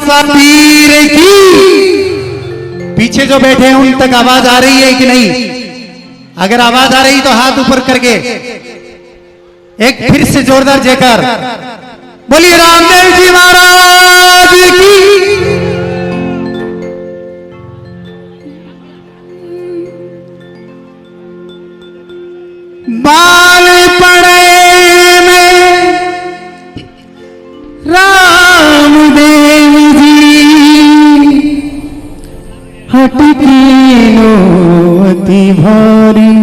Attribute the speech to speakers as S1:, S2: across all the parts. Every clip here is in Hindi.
S1: मुसाफिर की। पीछे जो बैठे हैं उन तक आवाज आ रही है कि नहीं? अगर आवाज आ रही तो हाथ ऊपर करके एक फिर से जोरदार जयकार बोलिए रामदेव जी महाराज की। बाल पड़े में रामदेव जी हटकी अति भारी।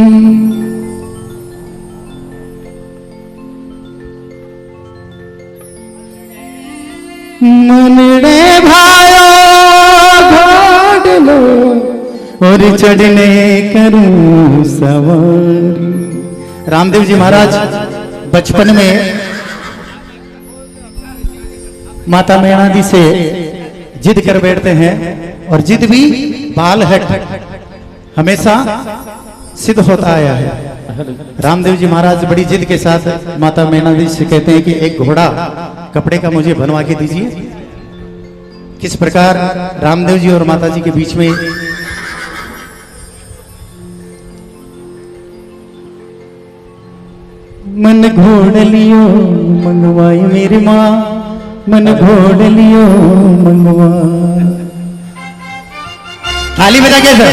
S1: मनड़े भायो घाट लो और चढ़ने करूं सवारी। रामदेव जी महाराज बचपन में माता मैना जी से जिद कर बैठते हैं और जिद भी बाल हट हमेशा सिद्ध होता आया है। रामदेव जी महाराज बड़ी जिद के साथ माता मैना जी से कहते हैं कि एक घोड़ा कपड़े का मुझे बनवा के दीजिए। किस प्रकार रामदेव जी और माता जी के बीच में मन घोड़ लियो मंगवाई मेरी माँ, मन घोड़ लियो मंगवा। ताली बजा के सर।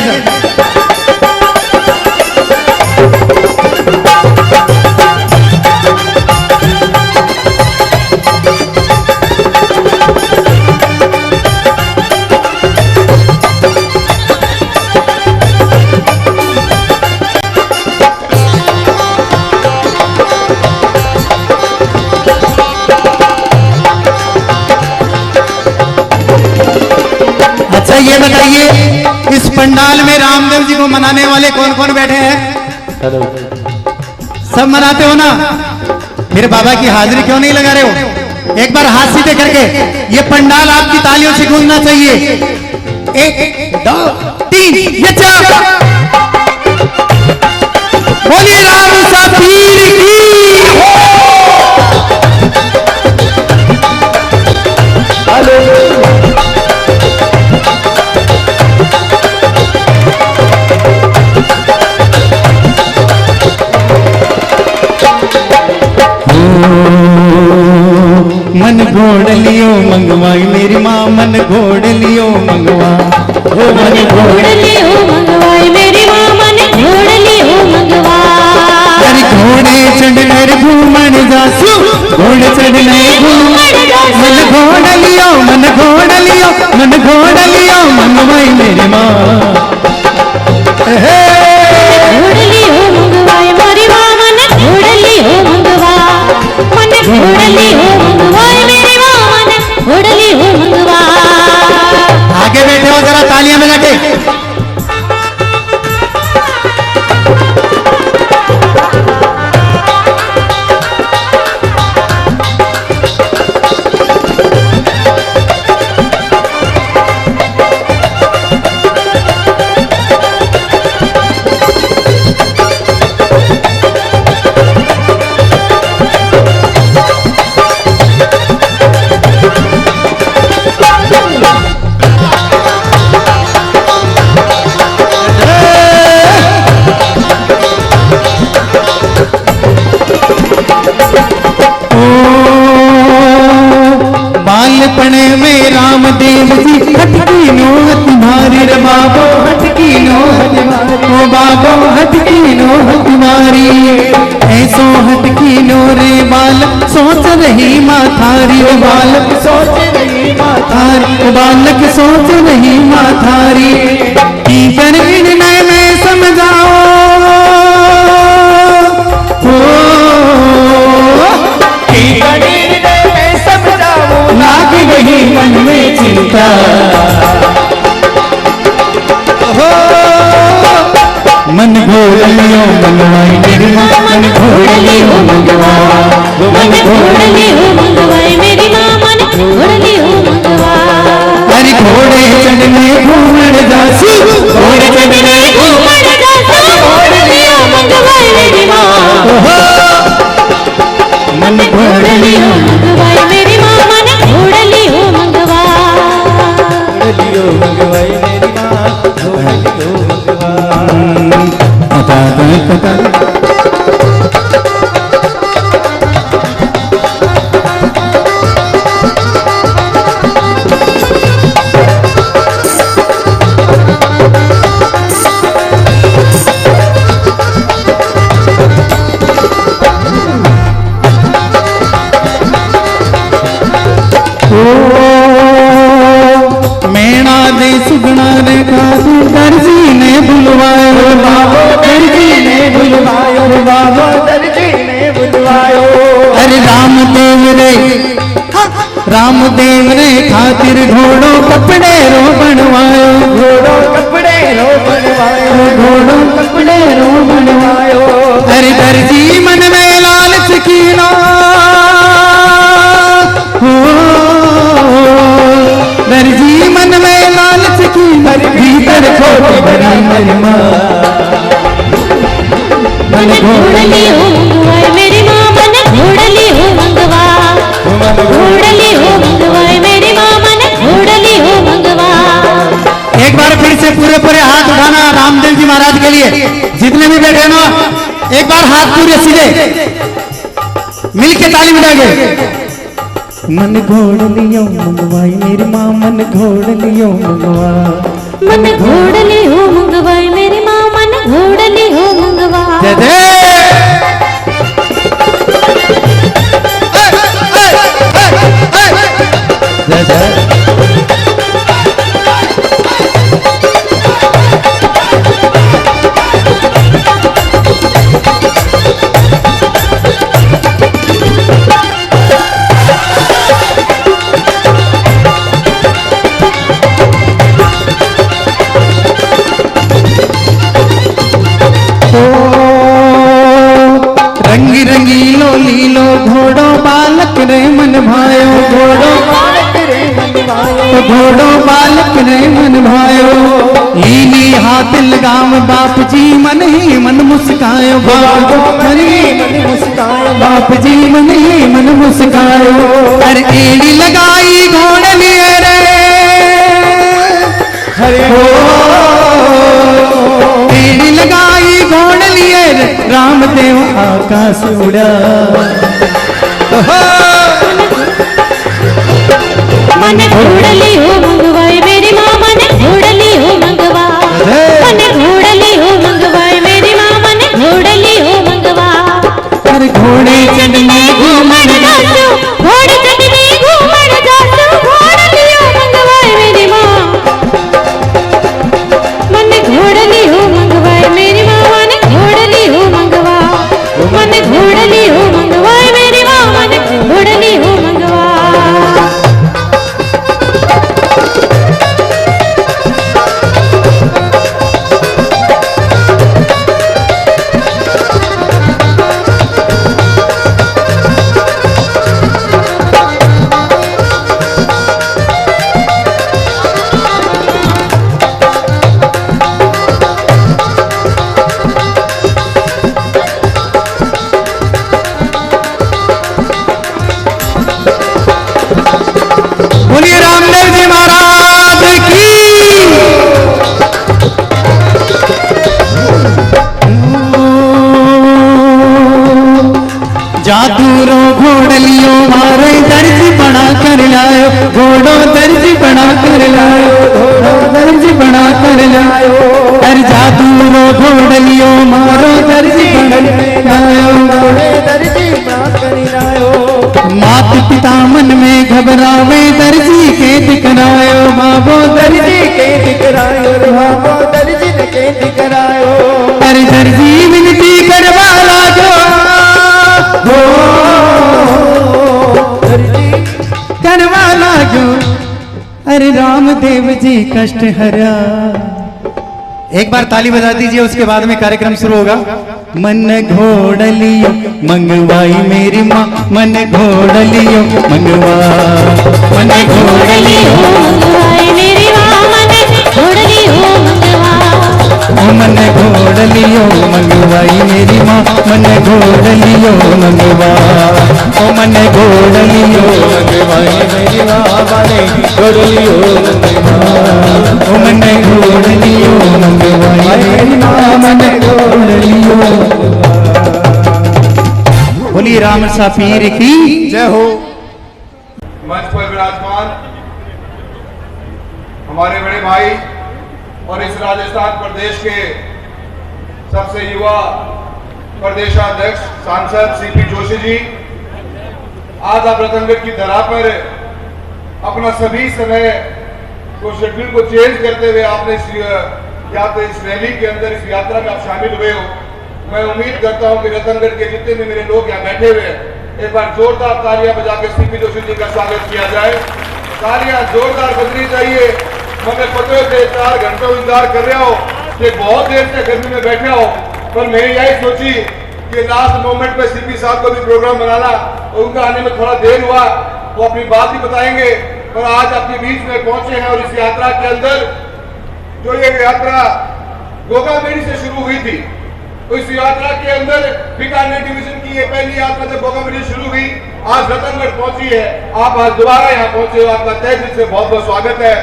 S1: ये बताइए इस पंडाल में रामदेव जी को मनाने वाले कौन कौन बैठे हैं? सब मनाते हो ना? फिर बाबा की हाजिरी क्यों नहीं लगा रहे हो? एक बार हाथ सीधे करके ये पंडाल आपकी तालियों से गूंजना चाहिए। 1 2 3 ये 4। बोलिए राम मुसाफिर की। मन घोड़ लियो मंगवाई मेरी माँ, मन घोड़ लियो मंगवा। ओ मन घोड़ लियो मंगवाई मेरी माँ, मन घोड़ लियो मंगवा। अरे घोड़े चढ़ने घूमन जासू, घोड़े चढ़ने घूमन जासू। मन घोड़ लियो मन घोड़ लियो मन घोड़ लियो मंगवाई मेरी माँ। घोड़ लियो मंगवाई मेरी माँ, मन घोड़ लियो मंगवा। मन घोड़ लियो मंगवाई मेरी माँ, मन घोड़ लियो मंगवा। आगे बैठे हो जरा तालियां बजा के। बालपने में रामदेव जी हटकी नो तुम्हारी रे बाबो, हटकी नो ओ बाबो, हटकी नो तुम्हारी। ऐसो हटकी नो रे बालक सोच रही माथारी। ओ बालक सोच रही माथारी, ओ बालक सोच रही माथारी। की कर निर्णय में समझाओ लाग गई मन में चिंता। मन घोड़ लियो मंगवाई मेरी माँ, मन घोड़ लियो मंगवा। मन घोड़ लियो मंगवाई मेरी माँ, मन घोड़ लियो मंगवा। अरे घोड़े चढ़ने घूमन जासू, घोड़े चढ़ने घूमन जासू। घोड़ लियो मंगवाई मेरी माँ, मन घोड़ लियो मंगवाई मेरी माँ, मन घोड़ लियो मंगवा। सुगना रे खातू दर्जी ने बुलवायो बाबो दर्जी ने बुलवायो बाबो दर्जी ने बुलवायो। अरे रामदेव रे खातिर घोड़ो कपड़े रो बनवायो घोड़ो कपड़े रो बनवायो घोड़ो कपड़े रो बनवायो। अरे दर्जी मन में लालच कीनो हो दर्जी मन में लालच की भीतर खोटी भरी मेरी माँ
S2: मन घोड़ली हो मंगवाए मेरी माँ मन घोड़ली हो मंगवा घोड़ली हो मंगवाए मेरी माँ मन घोड़ली हो मंगवा।
S1: एक बार फिर से पूरे हाथ उठाना रामदेव जी महाराज के लिए जितने भी बैठे ना एक बार हाथ पूरे सीधे मिलके ताली बजाएंगे। मन घोड़लियों मंगवाई मेरी माँ मन घोड़लियों मंगवा
S2: मन घोड़ली हो मंगवाए मेरी माँ मन घोड़ली हो मंगवा।
S1: रंगी रंगीलो लीलो घोड़ो बालक रे मन भायो घोड़ो बालक रे मन भायो घोड़ो बालक रे मन भायो। लीली हाथ लगाम बाप जी मन ही मन मुस्कायो बाप जी मन मुस्कायो बाप जी मन ही मन मुस्कायो। अरे एड़ी लगाई घोड़े लिए रे हरे हो एड़ी लगाई घोड़े लिए रे रामदेव आकाश उड़ा
S2: मन घोड़ली हो मंगवाए मेरी माँ मन घोड़ली हो मंगवा मन घोड़ली हो मंगवाए मेरी माँ मन घोड़ली हो मंगवा।
S1: अरे घोड़े चढ़ने घूमर
S2: जासू घोड़े चढ़ने घूमर जासू घोड़ली हो मंगवाए मेरी माँ मन घोड़ली हो मंगवाए मेरी माँ मन घोड़ली हो मंगवा मन घोड़ली हो मंगवाए मेरी माँ मन घोड़ली हो मंगवा।
S1: बोलिए रामदेव जी महाराज की। जादूरो घोड़लियो मारे दर्जी बना कर लायो घोड़ो दर्जी बना कर लायो घोड़ो दर्जी बना कर लायो। अरे जादूरो घोड़लियो मारो दर्जी बना लायो घोड़े दर्जी बना कर लायो। मात पिता मन में घबरावे दर्जी के दिखरायो बाबो दर्जी के दिखरायो बाबो दर्जी के दिखरायो। अरे दर्जी विनती करवा लागो हो दर्जी करवा लागो। अरे रामदेव जी कष्ट हरा। एक बार ताली बजा दीजिए उसके बाद में कार्यक्रम शुरू होगा। मन घोड़लियो मंगवाई मेरी माँ मन घोड़लियो मंगवा मन घोड़लियो
S2: मंगवाए मेरी माँ मन घोड़लियो मंगवा
S1: ओ मन घोड़लियो मंगवाई मेरी माँ मन घोड़लियो मंगवा ओ मन घोड़लियो मंगवाई मेरी माँ मन घोड़लियो मंगवा ओ मन घोड़लियो मंगवाई मेरी माँ मन घोड़लियो। बोलिए राम सा पीर की जय हो।
S3: मंच पर विराजमान हमारे बड़े भाई और इस राजस्थान प्रदेश के सबसे युवा प्रदेशाध्यक्ष सांसद सीपी जोशी जी आज आप रतनगढ़ की धरा पर अपना सभी समय तो शेड्यूल को चेंज करते हुए आपने इस रैली के अंदर, इस यात्रा में आप शामिल हुए हो। मैं उम्मीद करता हूं कि रतनगढ़ के जितने भी मेरे लोग यहाँ बैठे हुए हैं, एक बार जोरदार तालियां बजा के सीपी जोशी जी का स्वागत किया जाए। तालियां जोरदार बजनी चाहिए। मैंने पते से 4 घंटों इंतजार कर रहा हो कि बहुत देर से गर्मी में बैठे हो, पर मैंने यही सोची कि लास्ट मोमेंट में सीपी साहब को भी प्रोग्राम बनाना, और उनका आने में थोड़ा देर हुआ, वो अपनी बात ही बताएंगे। और आज अपने बीच में पहुंचे हैं और इस यात्रा के अंदर, जो ये यात्रा गोगामेड़ी से शुरू हुई थी, तो इस यात्रा के अंदर बीकानेर डिवीजन की ये पहली यात्रा जब गोगामेड़ी शुरू हुई, आज रतनगढ़ पहुंची है। आप आज दोबारा यहाँ पहुंचे हो, आपका तहे दिल से बहुत बहुत स्वागत है।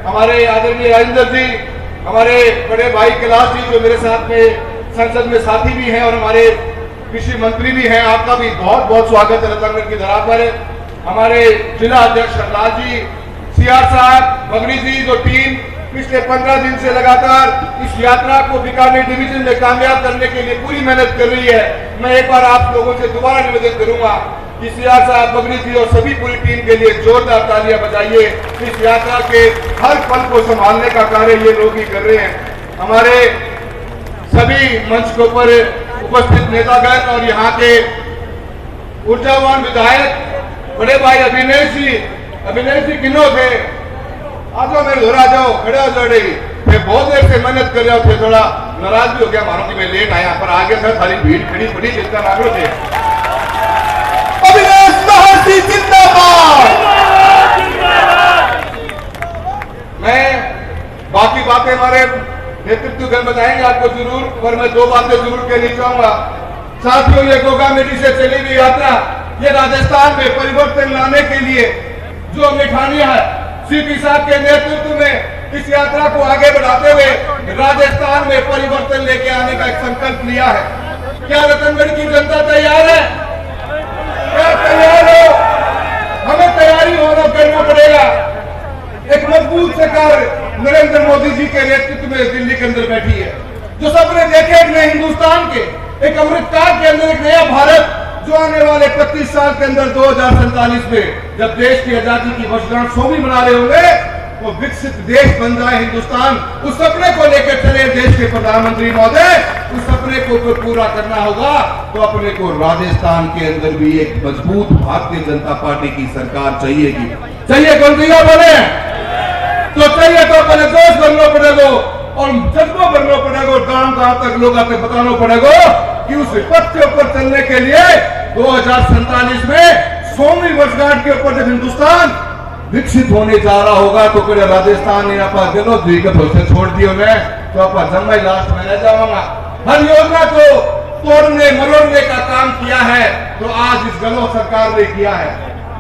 S3: हमारे आदरणीय राजेंद्र जी, हमारे बड़े भाई कैलाश जी जो मेरे साथ में संसद में साथी भी हैं और हमारे कृषि मंत्री भी हैं, आपका भी बहुत बहुत स्वागत है रतनगढ़ की धरा पर। हमारे जिला अध्यक्ष हरलाल जी, सीआर साहब, मगरी जी, जो टीम पिछले 15 दिन से लगातार इस यात्रा को बीकानेर डिवीजन में कामयाब करने के लिए पूरी मेहनत कर रही है। मैं एक बार आप लोगों से दोबारा निवेदन करूंगा कि सीआर साहब, मगरी जी और सभी पूरी टीम के लिए जोरदार तालियां बजाइए। इस यात्रा के हर पल को संभालने का कार्य ये लोग ही कर रहे हैं। हमारे सभी मंच के ऊपर उपस्थित नेतागण और यहाँ के ऊर्जावान विधायक बड़े भाई अभिनव जी किन्नो थे, आ जाओ मेरे घर आ जाओ, खड़े हो जाओ। मैं बहुत देर से मेहनत कर रहा थे, थोड़ा नाराज भी हो गया मानो कि मैं लेट आया, पर आगे से सारी भीड़ खड़ी बड़ी चिंता लागो थे। अभिनव महर्षि जिंदाबाद। मैं बाकी बातें हमारे नेतृत्वगण बताएंगे आपको जरूर, पर मैं 2 बातें जरूर कहनी चाहूंगा। साथियों, ये गोगामेड़ी से चली हुई यात्रा, ये राजस्थान में परिवर्तन लाने के लिए जो हमने ठानी है, सीपी साहब के नेतृत्व में इस यात्रा को आगे बढ़ाते हुए राजस्थान में परिवर्तन लेके आने का एक संकल्प लिया है। क्या रतनगढ़ की जनता तैयार है? क्या तैयार हो? हमें तैयारी करना पड़ेगा। एक मजबूत सरकार नरेंद्र मोदी जी के नेतृत्व में दिल्ली के अंदर बैठी है, जो सपने देखे एक नए हिंदुस्तान के, एक अमृतकाल के अंदर एक नया भारत, जो आने वाले 25 साल के अंदर 2047 में जब देश की आजादी की वर्षगांठ 100वीं मना रहे होंगे, वो विकसित देश बन जाए हिंदुस्तान, उस सपने को लेकर चले देश के प्रधानमंत्री महोदय। उस सपने को पूरा करना होगा तो अपने को राजस्थान के अंदर भी एक मजबूत भारतीय जनता पार्टी की सरकार चाहिएगी। चाहिए कौन चाहिए बोले? तो चाहिए तो अपने जोश बनना पड़ेगा और जज्बा बनना पड़ेगा और गांव तक लोगों को बताना पड़ेगा कि उस पथ के ऊपर चलने के लिए 2047 में 100वीं वर्षगांठ के ऊपर जब हिंदुस्तान विकसित होने जा रहा होगा तो फिर राजस्थान ने आप दिनों से छोड़ दियो मैं तो आप जम्मई लास्ट में रह जाऊंगा। हर योजना को तोड़ने मरोड़ने का काम किया है, तो आज इस गहलोत सरकार ने किया है।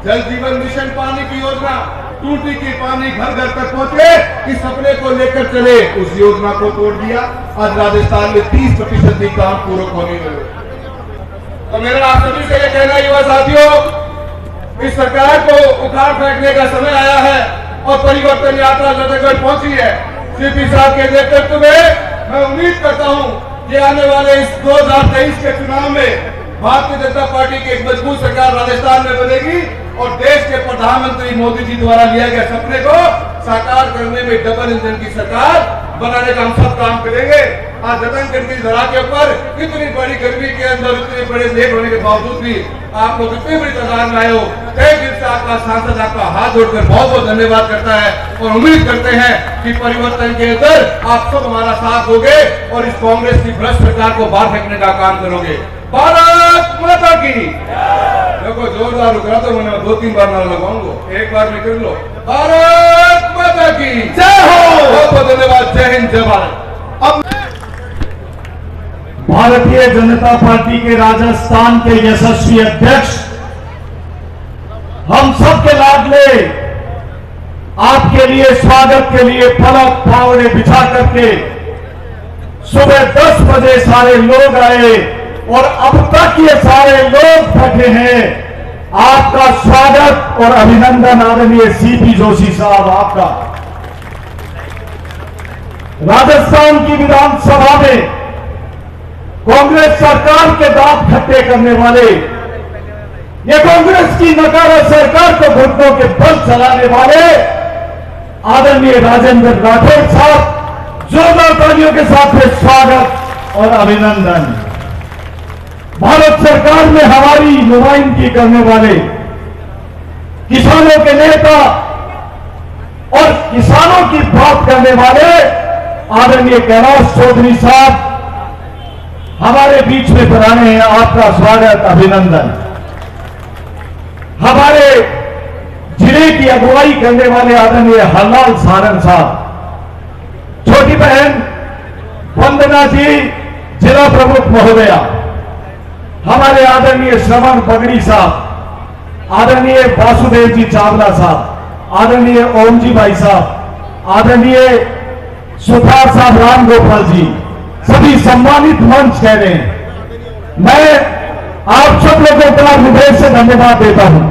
S3: जल जीवन मिशन पानी की योजना, टूटी की पानी घर घर तक पहुंचे, इस सपने को लेकर चले, उस योजना को तोड़ दिया। आज राजस्थान में 30% भी काम पूरा होने लगे। तो मेरा आप सभी से यह कहना युवा साथियों, इस सरकार को उखाड़ फेंकने का समय आया है और परिवर्तन यात्रा रतनगढ़ पहुंची है। सीपी साहब के नेतृत्व में मैं उम्मीद करता हूं कि आने वाले इस 2023 के चुनाव में भारतीय जनता पार्टी की एक मजबूत सरकार राजस्थान में बनेगी और देश के प्रधानमंत्री मोदी जी द्वारा लिया गया सपने को साकार करने में डबल इंजन की सरकार बनाने का हम सब काम करेंगे। आज रतनगढ़ की धरा के ऊपर इतनी बड़ी गर्मी के अंदर इतने बड़े लेट होने के बावजूद भी आप लोग इतनी बड़ी तादाद में आए हो, तहे दिल से आपका सांसद आपका हाथ जोड़कर बहुत बहुत धन्यवाद करता है और उम्मीद करते हैं कि परिवर्तन के अंदर आप सब हमारा साथ दोगे और इस कांग्रेस की भ्रष्ट सरकार को बाहर फेंकने का काम करोगे। भारत माता की। देखो जोरदार रुक रहा तो मैंने 2-3 बार ना लगाऊंगा, एक बार में कर लो। भारत माता की जय हो। बहुत बहुत धन्यवाद। जय हिंद, जय भारत। अब
S4: भारतीय जनता पार्टी के राजस्थान के यशस्वी अध्यक्ष, हम सबके लाडले, आपके लिए स्वागत के लिए फलक फावड़े बिछा करके सुबह 10 बजे सारे लोग आए और अब तक ये सारे लोग बैठे हैं। आपका स्वागत और अभिनंदन आदरणीय सीपी जोशी साहब आपका। राजस्थान की विधानसभा में कांग्रेस सरकार के दांत खट्टे करने वाले, ये कांग्रेस की नकारा सरकार को घुटनों के बल चलाने वाले आदरणीय आदरणीय राजेंद्र राठौड़ साहब, जोरदार तालियों के साथ में स्वागत और अभिनंदन। भारत सरकार में हमारी नुमाइंदगी करने वाले किसानों के नेता और किसानों की बात करने वाले आदरणीय कैलाश चौधरी साहब हमारे बीच में बनाने हैं। आपका स्वागत, अभिनंदन। हमारे जिले की अगुवाई करने वाले आदरणीय हरलाल सारंग साहब, छोटी बहन वंदना जी जिला प्रमुख महोदया, हमारे आदरणीय श्रवण पगड़ी साहब, आदरणीय वासुदेव जी चावला साहब, आदरणीय ओम जी भाई साहब, आदरणीय सुधार साहब, राम गोपाल जी, सभी सम्मानित मंच कह रहे हैं। मैं आप सब लोगों का हृदय से धन्यवाद देता हूं।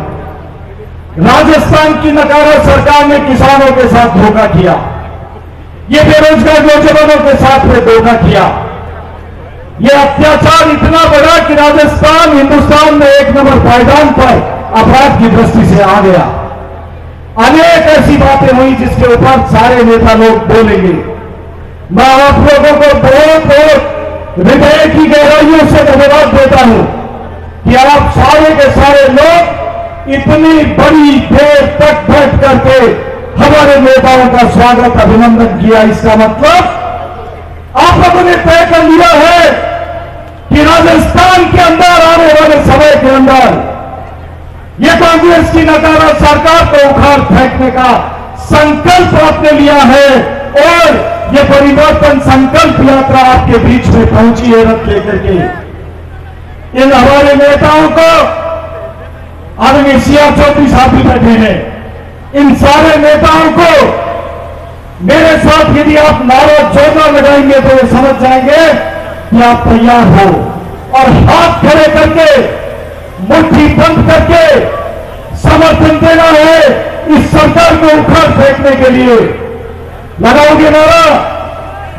S4: राजस्थान की नकारा सरकार ने किसानों के साथ धोखा किया, ये बेरोजगार नौजवानों के साथ में धोखा किया। ये अत्याचार इतना बड़ा कि राजस्थान हिंदुस्तान में 1 नंबर पायदान पर अपराध की दृष्टि से आ गया। अनेक ऐसी बातें हुई जिसके ऊपर सारे नेता लोग बोलेंगे। मैं आप लोगों को बहुत बहुत हृदय की गहराइयों से धन्यवाद देता हूं कि आप सारे के सारे लोग इतनी बड़ी देर तक बैठ करके हमारे नेताओं का स्वागत अभिनंदन किया। इसका मतलब आप लोगों ने तय कर लिया है कि राजस्थान के अंदर आने वाले समय के अंदर ये कांग्रेस की नकारा सरकार को उखाड़ फेंकने का संकल्प आपने लिया है और ये परिवर्तन संकल्प यात्रा आपके बीच में पहुंची है रथ लेकर के। इन हमारे नेताओं को आदरणीय सिया चौधरी साहब भी बैठे हैं। इन सारे नेताओं को मेरे साथ यदि आप नारा जोरदार लगाएंगे तो ये समझ जाएंगे कि आप तैयार हो और हाथ खड़े करके मुट्ठी बंद करके समर्थन देना है इस सरकार को उखाड़ फेंकने के लिए। लगाओगे नारा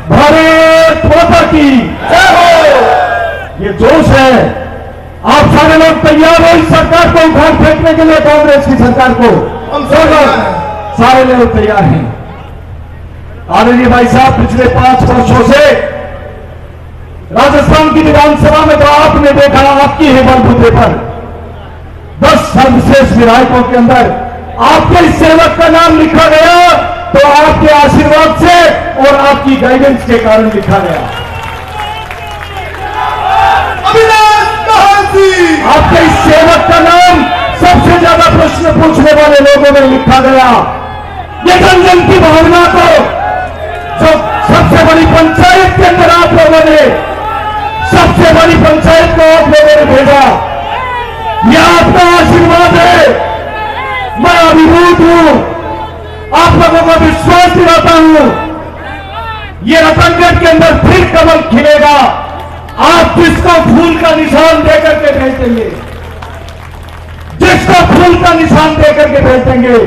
S4: भारत माता की जय हो। ये जोश है, आप सारे लोग तैयार हो इस सरकार को उखाड़ फेंकने के लिए, कांग्रेस की सरकार को? हम सारे लोग तैयार हैं। आदरणीय भाई साहब, पिछले 5 वर्षों से राजस्थान की विधानसभा में तो आपने देखा, आपकी है बलबूते पर 10 सर्वश्रेष्ठ विधायकों के अंदर आपके इस सेवक का नाम लिखा गया तो आपके आशीर्वाद से और आपकी गाइडेंस के कारण लिखा गया। आपके इस सेवक का नाम सबसे ज्यादा प्रश्न पूछने वाले लोगों में लिखा गया। ये जन जन की भावना को जो सबसे बड़ी पंचायत के अंदर आप लोगों ने, सबसे बड़ी पंचायत को आप लोगों ने भेजा, यह आपका आशीर्वाद है। मैं अभिभूत हूं, आप लोगों को विश्वास दिलाता हूं, ये रतनगढ़ के अंदर फिर कमल खिलेगा। आप जिसको फूल का निशान देकर के भेज देंगे, जिसको फूल का निशान देकर के भेज देंगे,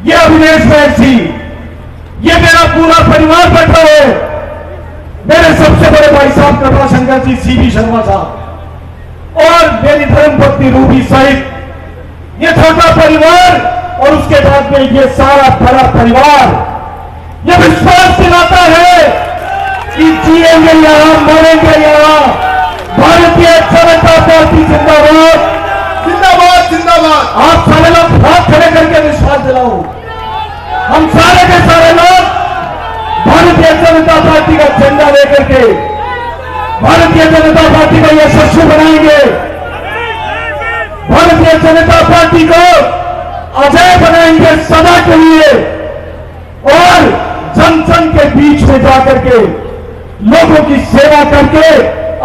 S4: ये अविनेश बैसी, ये मेरा पूरा परिवार बैठा है, मेरे सबसे बड़े भाई साहब कृपाशंकर जी, सीवी शर्मा साहब और मेरी धर्मपत्नी रूबी सहित ये छोटा परिवार और उसके बाद में ये सारा बड़ा परिवार ये विश्वास दिलाता है कि जिएंगे यहां, मरेंगे यहां। भारतीय जनता पार्टी जिंदाबाद, जिंदाबाद, जिंदाबाद। आप सारे लोग हाथ खड़े करके विश्वास दिलाओ। हम सारे के सारे लोग भारतीय जनता पार्टी का झंडा लेकर के भारतीय जनता पार्टी को यशस्वी बनाएंगे, भारतीय जनता पार्टी को अजय बनाएंगे सदा के लिए और जन जन के बीच में जाकर के लोगों की सेवा करके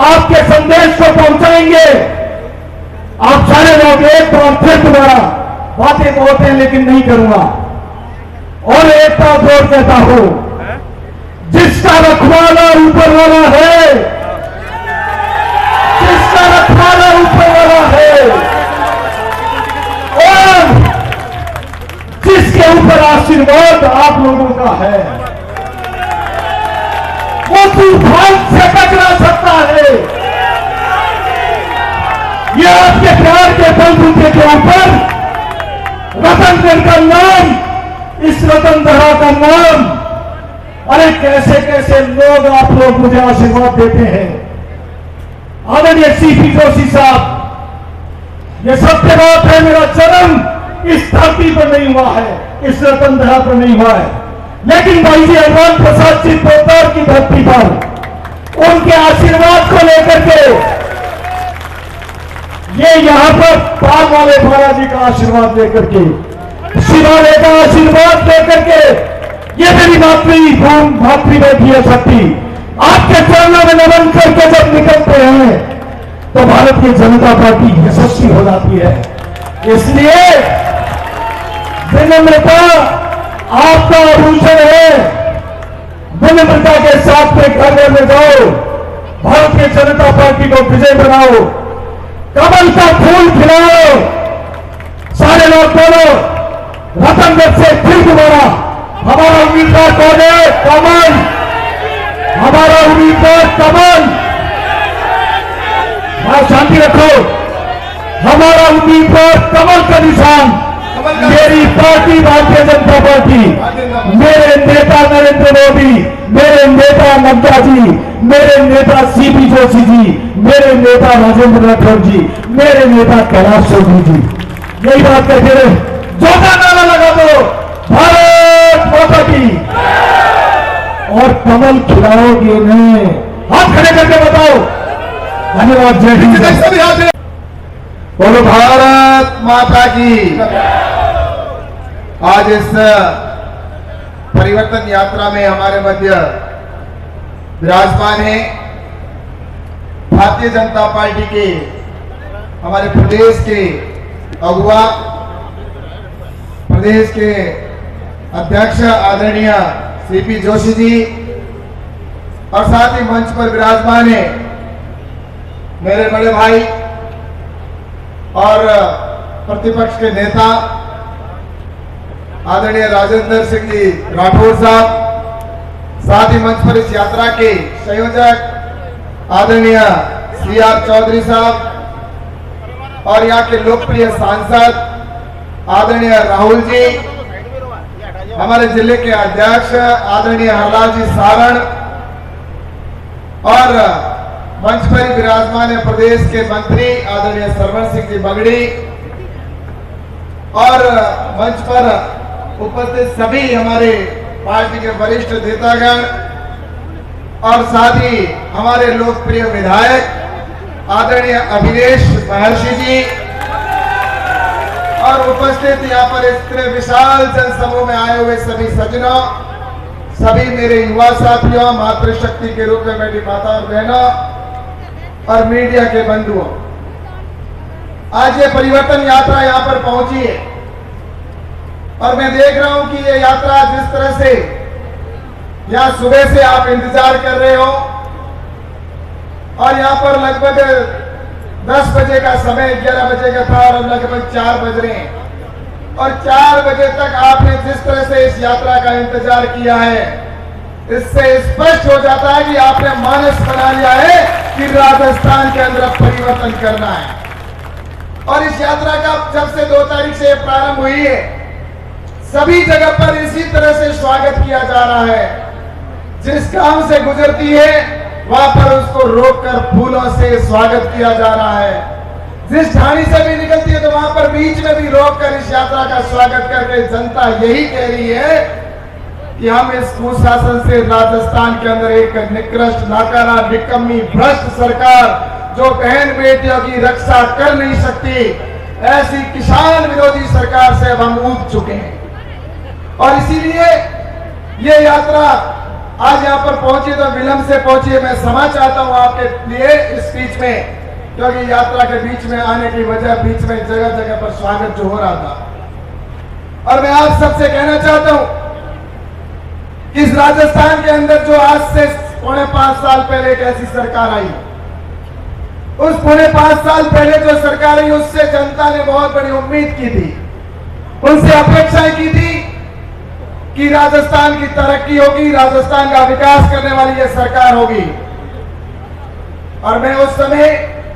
S4: आपके संदेश को पहुंचाएंगे। आप सारे लोग एक बार फिर दोबारा, बातें तो होते हैं लेकिन नहीं करूंगा, और एक बार जोर कहता हूं, जिसका रखवाला ऊपर वाला है, जिसका रखवाला ऊपर वाला है और जिसके ऊपर आशीर्वाद आप लोगों का है, वो तूफान से टकरा सकता है। ये आपके प्यार के बलबूते के ऊपर रतनगढ़ का नाम इस वतनधरा का नाम। अरे कैसे कैसे लोग आप लोग मुझे आशीर्वाद देते हैं। आदरणीय सीपी जोशी साहब, यह सत्य बात है, मेरा जन्म इस धरती पर नहीं हुआ है, इस वतनधरा पर नहीं हुआ है, लेकिन भाई जी हनुमान प्रसाद जी पोतर की धरती पर उनके आशीर्वाद को लेकर के ये यहां पर पाल वाले महाराज जी का आशीर्वाद लेकर के, शिवालय का आशीर्वाद लेकर के ये मेरी मातृ बैठी है शक्ति आपके चरणों में नमन करके जब निकलते हैं तो भारतीय जनता पार्टी यशस्वी हो जाती है। इसलिए विनम्रता आपका आभूषण है। विनम्रता के साथ में घर में जाओ, भारतीय जनता पार्टी को विजय बनाओ, कमल का फूल खिलाओ। सारे लोग बोलो रतनगढ़ से फिर दोबारा हमारा उम्मीदवार कौन है? कमल। हमारा उम्मीदवार कमल। शांति रखो। हमारा उम्मीदवार कमल का निशान, मेरी पार्टी भारतीय जनता पार्टी, मेरे नेता नरेंद्र मोदी, मेरे नेता नड्डा जी, मेरे नेता सीपी जोशी जी, मेरे नेता राजेंद्र राठौर जी, मेरे नेता कैलाश चौधरी जी, यही बात कहते रहे। जोरदार नारा लगा दो, भारत माता की। और कमल खिलाओगे नहीं, हाथ खड़े करके बताओ। धन्यवाद। जय हिंद।
S3: बोलो भारत माता की। आज इस परिवर्तन यात्रा में हमारे मध्य विराजमान है भारतीय जनता पार्टी के हमारे प्रदेश के अगुवा, प्रदेश के अध्यक्ष आदरणीय सीपी जोशी जी, और साथ ही मंच पर विराजमान है मेरे बड़े भाई और प्रतिपक्ष के नेता आदरणीय राजेंद्र सिंह जी राठौर साहब, साथ ही मंच पर इस यात्रा के संयोजक आदरणीय CR चौधरी साहब और यहाँ के लोकप्रिय सांसद आदरणीय राहुल जी, हमारे जिले के अध्यक्ष आदरणीय हरलाल जी सारण, और मंच पर ही विराजमान है प्रदेश के मंत्री आदरणीय सरवण सिंह जी बगड़ी, और मंच पर उपस्थित सभी हमारे पार्टी के वरिष्ठ नेतागण, और साथ ही हमारे लोकप्रिय विधायक आदरणीय अभिनेश महर्षि जी, और उपस्थित यहाँ पर इतने विशाल जनसमूह में आए हुए सभी सज्जनों, सभी मेरे युवा साथियों, मातृशक्ति के रूप में मेरी माता और बहनों और मीडिया के बंधुओं, आज ये परिवर्तन यात्रा यहाँ पर पहुंची है और मैं देख रहा हूं कि ये यात्रा जिस तरह से यहाँ सुबह से आप इंतजार कर रहे हो और यहाँ पर लगभग 10 बजे का समय, 11 बजे का था और लगभग 4 बज रहे हैं, और 4 बजे तक आपने जिस तरह से इस यात्रा का इंतजार किया है, इससे स्पष्ट हो जाता है कि आपने मानस बना लिया है कि राजस्थान के अंदर परिवर्तन करना है। और इस यात्रा का जब से 2 तारीख से प्रारंभ हुई है, सभी जगह पर इसी तरह से स्वागत किया जा रहा है। जिस गांव से गुजरती है वहां पर उसको रोककर फूलों से स्वागत किया जा रहा है। जिस ठाणी से भी निकलती है तो वहां पर बीच में भी रोककर इस यात्रा का स्वागत करके जनता यही कह रही है कि हम इस कुशासन से राजस्थान के अंदर एक निकृष्ट, नाकारा, निकम्मी, भ्रष्ट सरकार जो बहन बेटियों की रक्षा कर नहीं सकती, ऐसी किसान विरोधी सरकार से अब हम ऊब चुके हैं। और इसीलिए ये यात्रा आज यहाँ पर पहुंची तो विलंब से पहुंची है। मैं क्षमा चाहता हूं आपके लिए इस बीच में, क्योंकि यात्रा के बीच में आने की वजह बीच में जगह जगह पर स्वागत जो हो रहा था। और मैं आप सबसे कहना चाहता हूं कि इस राजस्थान के अंदर जो आज से 4.5 साल पहले एक ऐसी सरकार आई, उस 4.5 साल पहले जो सरकार आई उससे जनता ने बहुत बड़ी उम्मीद की थी, उनसे अपेक्षाएं की थी कि राजस्थान की तरक्की होगी, राजस्थान का विकास करने वाली यह सरकार होगी। और मैं उस समय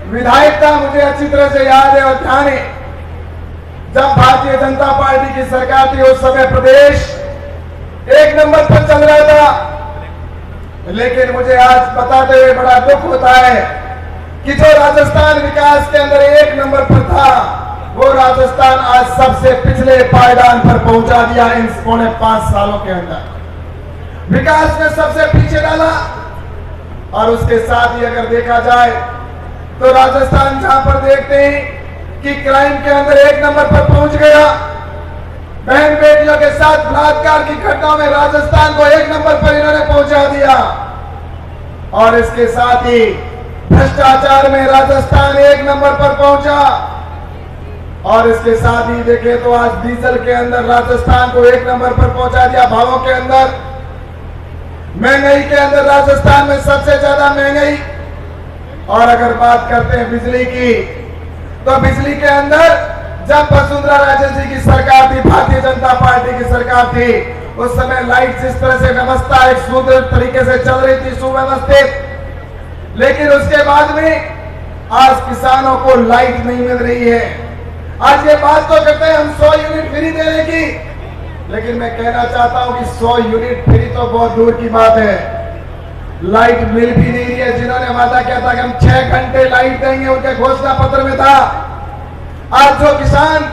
S3: विधायक था, मुझे अच्छी तरह से याद है और ध्यान है,
S5: जब भारतीय जनता पार्टी की सरकार थी उस समय प्रदेश 1 नंबर पर चल रहा था। लेकिन मुझे आज बताते हुए बड़ा दुख होता है कि जो राजस्थान विकास के अंदर 1 नंबर पर था, वो राजस्थान आज सबसे पिछले पायदान पर पहुंचा दिया इन पौने 5 सालों के अंदर। विकास में सबसे पीछे डाला। और उसके साथ ही अगर देखा जाए तो राजस्थान जहां पर देखते हैं कि क्राइम के अंदर 1 नंबर पर पहुंच गया, बहन बेटियों के साथ बलात्कार की घटनाओं में राजस्थान को 1 नंबर पर इन्होंने पहुंचा दिया। और इसके साथ ही भ्रष्टाचार में राजस्थान 1 नंबर पर पहुंचा। और इसके साथ ही देखें तो आज डीजल के अंदर राजस्थान को 1 नंबर पर पहुंचा दिया। भावों के अंदर, महंगाई के अंदर राजस्थान में सबसे ज्यादा महंगाई। और अगर बात करते हैं बिजली की, तो बिजली के अंदर जब वसुंधरा राजे जी की सरकार थी, भारतीय जनता पार्टी की सरकार थी, उस समय लाइट जिस तरह से व्यवस्था एक सुदृढ़ तरीके से चल रही थी, सुव्यवस्थित। लेकिन उसके बाद में आज किसानों को लाइट नहीं मिल रही है। आज ये बात तो करते हैं हम 100 यूनिट फ्री देने की, लेकिन मैं कहना चाहता हूं कि 100 यूनिट फ्री तो बहुत दूर की बात है, लाइट मिल भी नहीं रही है। जिन्होंने वादा किया था कि हम 6 घंटे लाइट देंगे, उनके घोषणा पत्र में था। आज जो किसान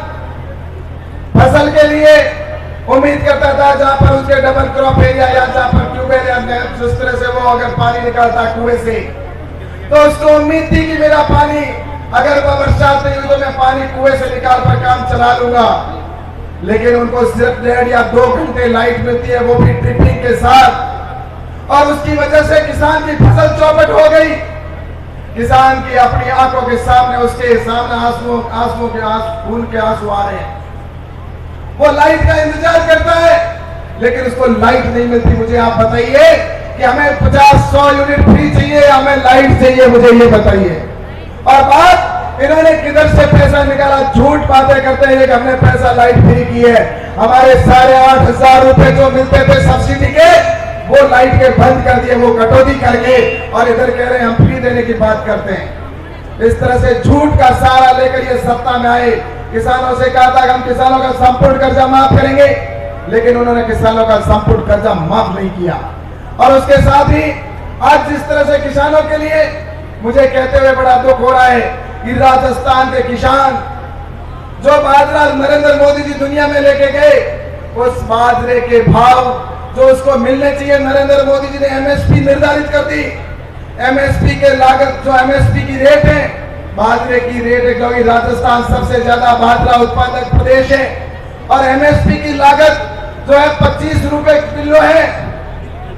S5: फसल के लिए उम्मीद करता था, जहां पर उसके डबल क्रॉप एरिया या जहां पर ट्यूबवेल या जिस तरह से वो अगर पानी निकालता कुएं से, तो उसको उम्मीद थी कि मेरा पानी अगर वह बरसात नहीं हुई तो मैं पानी कुएं से निकाल कर काम चला लूंगा। लेकिन उनको सिर्फ 1.5 या 2 घंटे लाइट मिलती है, वो भी ट्रिपिंग के साथ। और उसकी वजह से किसान की फसल चौपट हो गई। किसान की अपनी आंखों के सामने, उसके सामने आंसुओं के खून के आंसू आ रहे हैं। वो लाइट का इंतजार करता है, लेकिन उसको लाइट नहीं मिलती। मुझे आप बताइए कि हमें 50-100 यूनिट फ्री चाहिए, हमें लाइट चाहिए, मुझे ये बताइए। और बात इन्होंने किधर से पैसा निकाला, झूठ बातें करते हैं कि हमने पैसा लाइट फ्री की है। हमारे 8,500 रुपए जो मिलते थे सब्सिडी के, वो लाइट के बंद कर दिए, वो कटौती करके, और इधर कह रहे हैं हम फ्री देने की बात करते हैं। इस तरह से झूठ का सहारा लेकर ये सत्ता में आए। किसानों से कहा था कि हम किसानों का संपूर्ण कर्जा माफ करेंगे, लेकिन उन्होंने किसानों का संपूर्ण कर्जा माफ नहीं किया। और उसके साथ ही आज जिस तरह से किसानों के लिए मुझे कहते हुए बड़ा दुख हो रहा है कि राजस्थान के किसान जो बाजरा नरेंद्र मोदी जी दुनिया में लेके गए, उस बाजरे के भाव जो उसको मिलने चाहिए, नरेंद्र मोदी जी ने एमएसपी निर्धारित कर दी। एमएसपी के लागत जो एमएसपी की रेट है, बाजरे की रेट है, क्योंकि राजस्थान सबसे ज्यादा बाजरा उत्पादक प्रदेश है, और एमएसपी की लागत जो है 25 रुपए किलो है,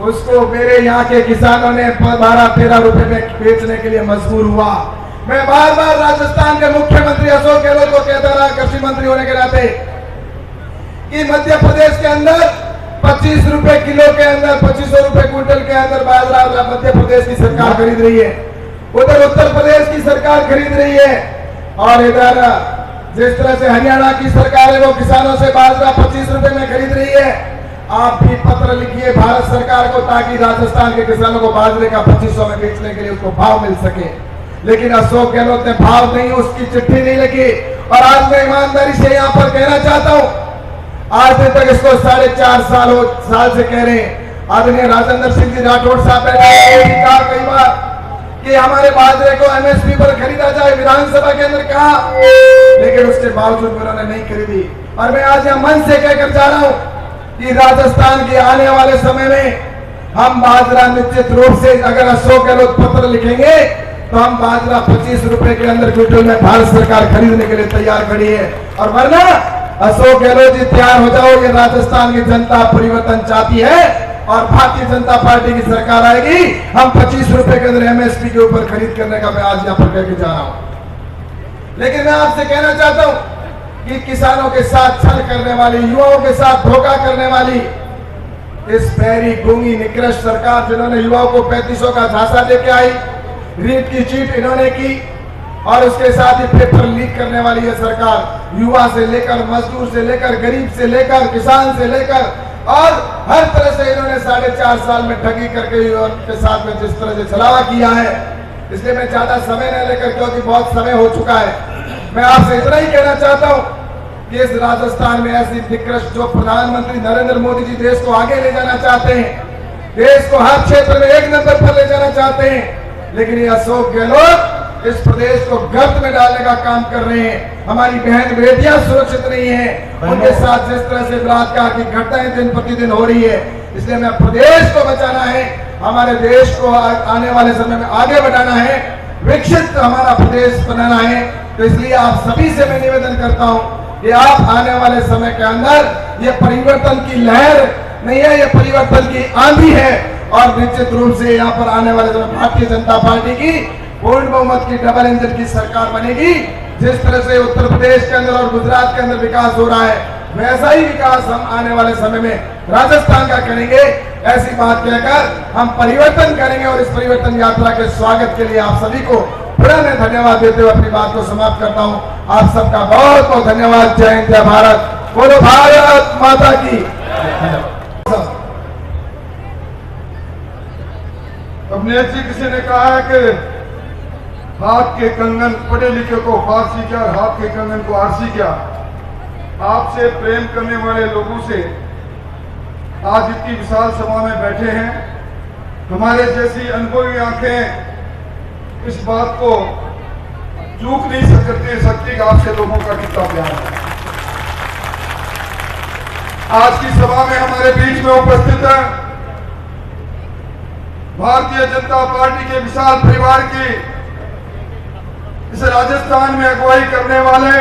S5: उसको मेरे यहाँ के किसानों ने 12-13 रुपए में बेचने के लिए मजबूर हुआ। मैं बार बार राजस्थान के मुख्यमंत्री अशोक गहलोत को कहता रहा, कृषि मंत्री होने के नाते, कि मध्य प्रदेश के अंदर 25 रुपए किलो के अंदर, 2500 रुपए क्विंटल के अंदर बाजरा मध्य प्रदेश की सरकार खरीद रही है, उधर उत्तर प्रदेश की सरकार खरीद रही है, और इधर जिस तरह से हरियाणा की सरकार है वो किसानों से बाजरा 25 रुपए में खरीद रही है। आप भी पत्र लिखिए भारत सरकार को, ताकि राजस्थान के किसानों को बाजरे का 2500 में बेचने के लिए उसको भाव मिल सके। लेकिन अशोक गहलोत ने भाव नहीं, उसकी चिट्ठी नहीं लिखी। और आज मैं ईमानदारी से यहाँ पर कहना चाहता हूँ, आज दिन तक इसको 4.5 साल से कह रहे हैं। आदरणीय राजेंद्र सिंह जी राठौड़ साहब ने कहा कई बार कि हमारे बाजरे को एमएसपी पर खरीदा जाए, विधानसभा के अंदर कहा, लेकिन उसके बावजूद उन्होंने नहीं खरीदी। और मैं आज यहाँ मन से कहकर जा रहा हूँ कि राजस्थान के आने वाले समय में हम बाजरा निश्चित रूप से, अगर अशोक गहलोत पत्र लिखेंगे तो हम बाजरा 25 रुपए के अंदर क्विंटल में भारत सरकार खरीदने के लिए तैयार खड़ी है। और वरना अशोक गहलोत जी तैयार हो जाओ, ये राजस्थान की जनता परिवर्तन चाहती है और भारतीय जनता पार्टी की सरकार आएगी, हम 25 रुपए के अंदर एमएसपी के ऊपर खरीद करने का मैं आज यहाँ पर कहकर जा रहा हूं। लेकिन मैं आपसे कहना चाहता हूं कि किसानों के साथ छल करने वाली, युवाओं के साथ धोखा करने वाली इस पैरी गूंगी निकृष्ट सरकार, जिन्होंने युवाओं को 3500 का झांसा देके आई, रीट की चीट इन्होंने की, और उसके साथ ही पेपर लीक करने वाली यह सरकार युवा से लेकर, मजदूर से लेकर, गरीब से लेकर, किसान से लेकर, और हर तरह से इन्होंने 4.5 साल में ठगी करके युवाओं के साथ में जिस तरह से छलावा किया है। इसलिए मैं ज्यादा समय न लेकर, क्योंकि बहुत समय हो चुका है, मैं आपसे इतना ही कहना चाहता हूं कि इस राजस्थान में ऐसी दिक्कत जो प्रधानमंत्री नरेंद्र मोदी जी देश को आगे ले जाना चाहते हैं, देश को हर क्षेत्र में एक नंबर पर ले जाना चाहते हैं, लेकिन ये अशोक गहलोत इस प्रदेश को गर्त में डालने का काम कर रहे हैं। हमारी बहन बेटियां सुरक्षित नहीं है, उनके साथ जिस तरह से बलात्कार की घटनाएं दिन प्रतिदिन हो रही है, इसलिए हमें प्रदेश को बचाना है, हमारे देश को आने वाले समय में आगे बढ़ाना है, विकसित हमारा प्रदेश बनाना है। तो इसलिए आप सभी से मैं निवेदन करता हूं कि आप आने वाले समय के अंदर ये परिवर्तन की लहर नहीं है, ये परिवर्तन की आंधी है, और निश्चित रूप से यहाँ पर आने वाले समय भारतीय जनता पार्टी की पूर्ण बहुमत की डबल इंजन की सरकार बनेगी। जिस तरह से उत्तर प्रदेश के अंदर और गुजरात के अंदर विकास हो रहा है, वैसा ही विकास हम आने वाले समय में राजस्थान का करेंगे। ऐसी बात कहकर हम परिवर्तन करेंगे, और इस परिवर्तन यात्रा के स्वागत के लिए आप सभी को पुनः मैं धन्यवाद देते हुए अपनी बात को समाप्त करता हूं। आप सबका बहुत बहुत धन्यवाद। जय हिंद, जय भारत, बोलो भारत माता की।
S3: अवनीश जी, किसी ने कहा है कि हाथ के कंगन पढ़े लिखे को फारसी क्या और हाथ के कंगन को आरसी क्या। आपसे प्रेम करने वाले लोगों से आज इतनी विशाल सभा में बैठे हैं, हमारे जैसी अनुभवी आंखें इस बात को चूक नहीं सकती कि आपसे लोगों का कितना प्यार है। आज की सभा में हमारे बीच में उपस्थित है भारतीय जनता पार्टी के विशाल परिवार की इस राजस्थान में अगुवाई करने वाले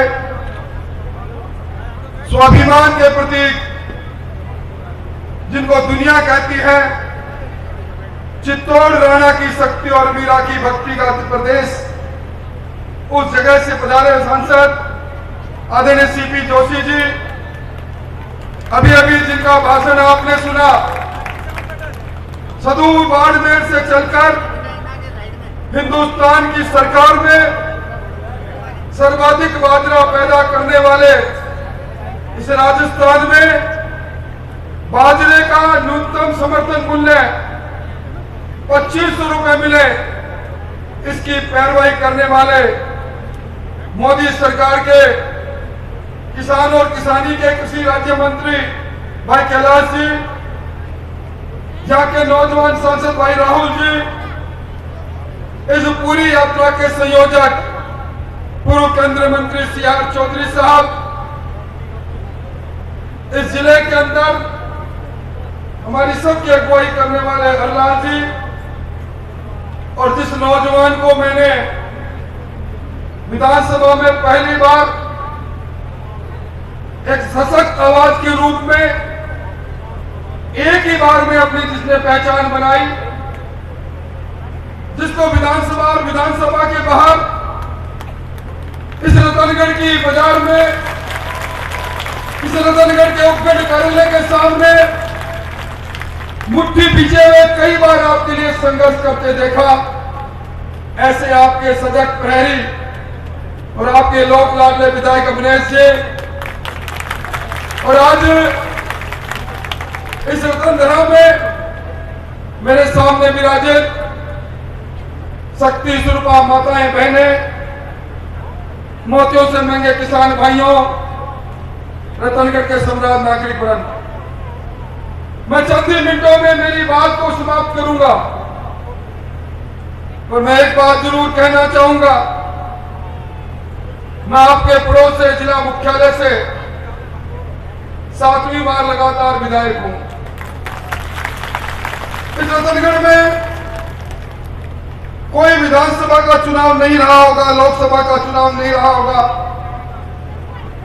S3: स्वाभिमान के प्रतीक जिनको दुनिया कहती है, चित्तौड़ राणा की शक्ति और वीरा की भक्ति का प्रदेश, उस जगह से पधारे सांसद आदरणीय सीपी जोशी जी, अभी अभी जिनका भाषण आपने सुना, सदूर बाड़मेर से चलकर हिंदुस्तान की सरकार में सर्वाधिक बाजरा पैदा करने वाले इस राजस्थान में बाजरे का न्यूनतम समर्थन मूल्य 2500 रुपए मिले, इसकी पैरवाई करने वाले मोदी सरकार के किसान और किसानी के कृषि राज्य मंत्री भाई कैलाश जी, यहाँ के नौजवान सांसद भाई राहुल जी, इस पूरी यात्रा के संयोजक पूर्व केंद्रीय मंत्री CR चौधरी साहब, इस जिले के अंदर हमारी सबकी अगुवाई करने वाले हरलाल जी, और जिस नौजवान को मैंने विधानसभा में पहली बार एक सशक्त आवाज के रूप में एक ही बार में अपनी जिसने पहचान बनाई, जिसको विधानसभा और विधानसभा के बाहर इस रतनगढ़ की बाजार में, इस रतनगढ़ के उपखंड कार्यालय के सामने मुट्ठी पीछे हुए कई बार आपके लिए संघर्ष करते देखा। ऐसे आपके सजग प्रहरी और आपके लोक लाडले विधायक अवनीश जी, और आज इस रतनधरा में मेरे सामने विराजित शक्ति स्वरूपा माताएं बहनें, मोतियों से महंगे किसान भाइयों, रतनगढ़ के सम्राट नागरिक वृंद, मैं चंद ही मिनटों में मेरी बात को समाप्त करूंगा, पर मैं एक बात जरूर कहना चाहूंगा। मैं आपके पड़ोस से जिला मुख्यालय से 7वीं बार लगातार विधायक हूं। इस रतनगढ़ में कोई विधानसभा का चुनाव नहीं रहा होगा, लोकसभा का चुनाव नहीं रहा होगा,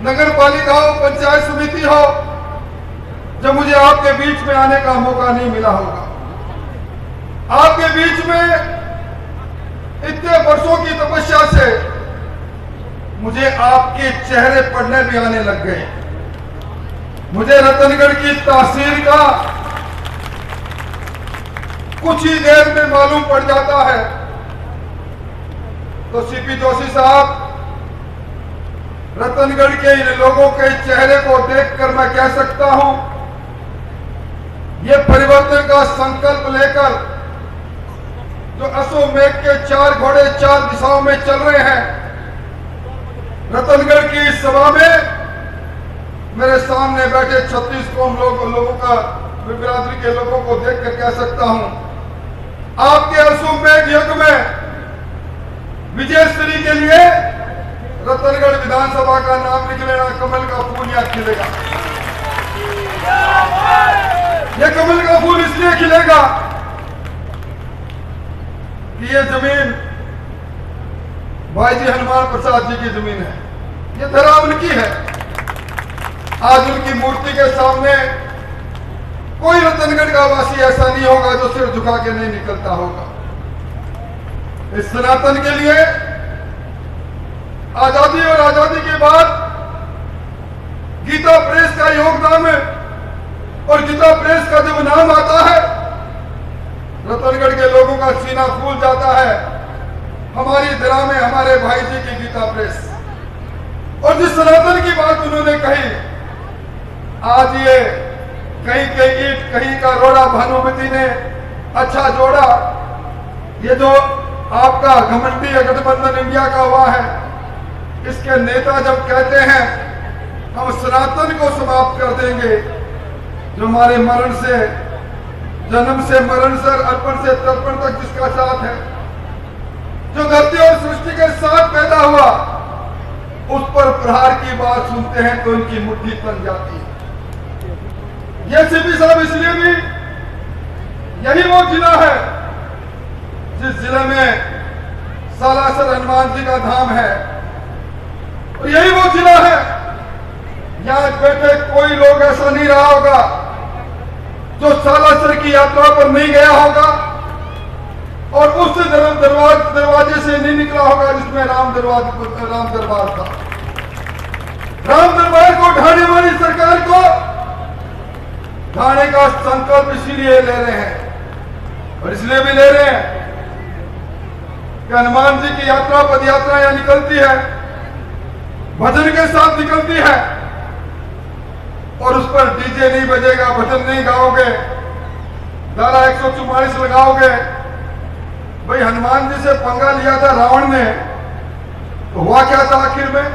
S3: नगर पालिका हो, पंचायत समिति हो, जब मुझे आपके बीच में आने का मौका नहीं मिला होगा। आपके बीच में इतने वर्षों की तपस्या से मुझे आपके चेहरे पढ़ने भी आने लग गए। मुझे रतनगढ़ की तासीर का कुछ ही देर में मालूम पड़ जाता है। तो सीपी जोशी साहब, रतनगढ़ के इन लोगों के चेहरे को देखकर मैं कह सकता हूं, ये परिवर्तन का संकल्प लेकर जो अश्वमेघ के 4 घोड़े 4 दिशाओं में चल रहे हैं, रतनगढ़ की इस सभा में मेरे सामने बैठे 36 कौम लोगों का बिरादरी के लोगों को देख कर कह सकता हूं, आपके असूमेघ युग में विजयश्री के लिए रतनगढ़ विधानसभा का नाम निकलेगा, कमल का फूल यहाँ खिलेगा। ये कमल का फूल इसलिए खिलेगा कि ये जमीन भाई जी हनुमान प्रसाद जी की जमीन है, ये धरा उनकी है। आज उनकी मूर्ति के सामने कोई रतनगढ़ का वासी ऐसा नहीं होगा जो सिर झुका के नहीं निकलता होगा। इस सनातन के लिए आजादी और आजादी के बाद गीता प्रेस का योगदान है, और गीता प्रेस का जब नाम आता है रतनगढ़ के लोगों का सीना फूल जाता है। हमारी दरा में हमारे भाई जी की गीता प्रेस, और जिस सनातन की बात उन्होंने कही, आज ये कहीं के ईट कहीं का रोड़ा भानुमति ने अच्छा जोड़ा। ये जो आपका घमंडी गठबंधन इंडिया का हुआ है, इसके नेता जब कहते हैं हम सनातन को समाप्त कर देंगे, जो हमारे मरण से जन्म से मरण से अर्पण से तर्पण तक जिसका साथ है, जो धरती और सृष्टि के साथ पैदा हुआ, उस पर प्रहार की बात सुनते हैं तो इनकी मुट्ठी तन जाती है। ये सीपी साहब इसलिए भी, यही वो जिला है जिस जिले में सालासर हनुमान जी का धाम है, और यही वो जिला है यहां बैठे कोई लोग ऐसा नहीं रहा होगा जो सालासर की यात्रा पर नहीं गया होगा और उस दरवाजे से नहीं निकला होगा जिसमें राम दरबार था। राम दरबार को ढाने वाली सरकार को ढाने का संकल्प इसीलिए ले रहे हैं, और इसलिए भी ले रहे हैं कि हनुमान जी की यात्रा पद यात्रा यहां निकलती है, भजन के साथ निकलती है, और उस पर डीजे नहीं बजेगा, भजन नहीं गाओगे, धारा 144 लगाओगे। भाई हनुमान जी से पंगा लिया था रावण ने, तो हुआ क्या था आखिर में?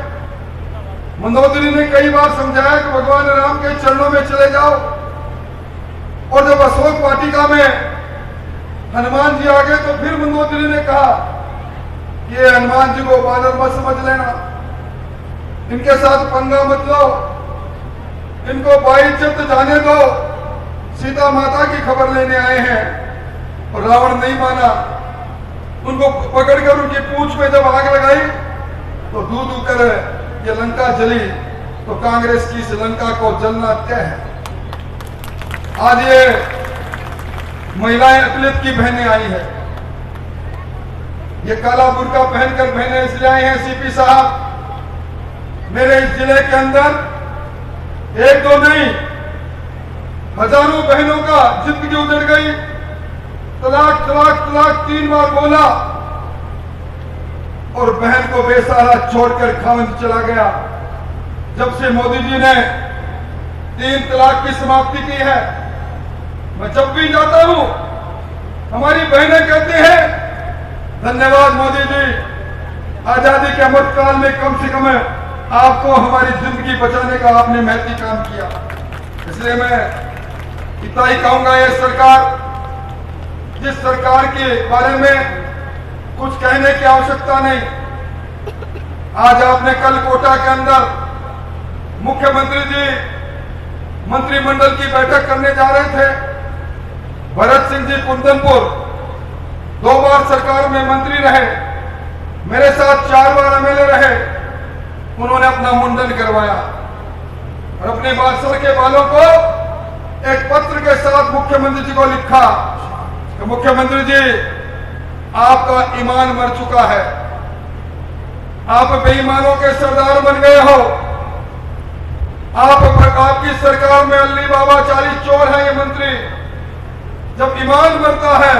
S3: मंदोदरी ने कई बार समझाया कि भगवान राम के चरणों में चले जाओ, और जब अशोक वाटिका में हनुमान जी आ गए तो फिर मंदोदरी ने कहा कि ये हनुमान जी को बानर मत समझ लेना, इनके साथ पंगा मत लो, इनको बाइज्जत जाने दो, सीता माता की खबर लेने आए हैं। और रावण नहीं माना, उनको पकड़कर उनकी पूंछ में जब आग लगाई तो दूध उतर ये लंका जली, तो कांग्रेस की इस लंका को जलना तय है। आज ये महिलाएं अकलियत की बहनें आई है, ये काला बुर्का पहनकर बहनें इसलिए आई हैं सीपी साहब, मेरे इस जिले के अंदर एक दो नहीं हजारों बहनों का जिंदगी उजड़ गई। तलाक तलाक तलाक 3 बार बोला और बहन को बेसहारा छोड़कर खामद चला गया। जब से मोदी जी ने 3 तलाक की समाप्ति की है, मैं जब भी जाता हूं हमारी बहनें कहती हैं धन्यवाद मोदी जी, आजादी के अमृत काल में कम से कम आपको हमारी जिंदगी बचाने का आपने महती काम किया। इसलिए मैं इतना ही कहूंगा, ये सरकार, जिस सरकार के बारे में कुछ कहने की आवश्यकता नहीं, आज आपने कल कोटा के अंदर मुख्यमंत्री जी मंत्रिमंडल की बैठक करने जा रहे थे। भरत सिंह जी कुंदनपुर 2 बार सरकार में मंत्री रहे, मेरे साथ 4 बार एमएलए रहे, उन्होंने अपना मुंडन करवाया और अपने बादशाह के बालों को एक पत्र के साथ मुख्यमंत्री जी को लिखा कि मुख्यमंत्री जी आपका ईमान मर चुका है, आप बेईमानों के सरदार बन गए हो, आपकी सरकार में अल्ली बाबा 40 चोर है ये मंत्री। जब ईमान मरता है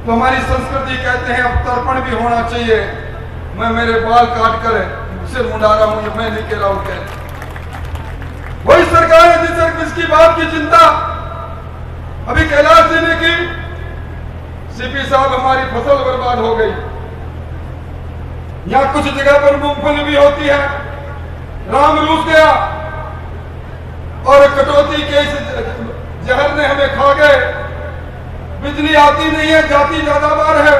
S3: तो हमारी संस्कृति कहते हैं अब तर्पण भी होना चाहिए। मैं मेरे बाल काट कर सिर मुंडा रहा हूं, ये मैं नहीं कह रहा हूं। वही सरकार है जिसकी बात की चिंता अभी कैलाश जी ने की। सीपी साहब हमारी फसल बर्बाद हो गई, यहां कुछ जगह पर मूंगफली भी होती है। राम रूस गया, और कटौती के इस जहर ने हमें खा गए। बिजली आती नहीं है, जाती ज्यादा बार है।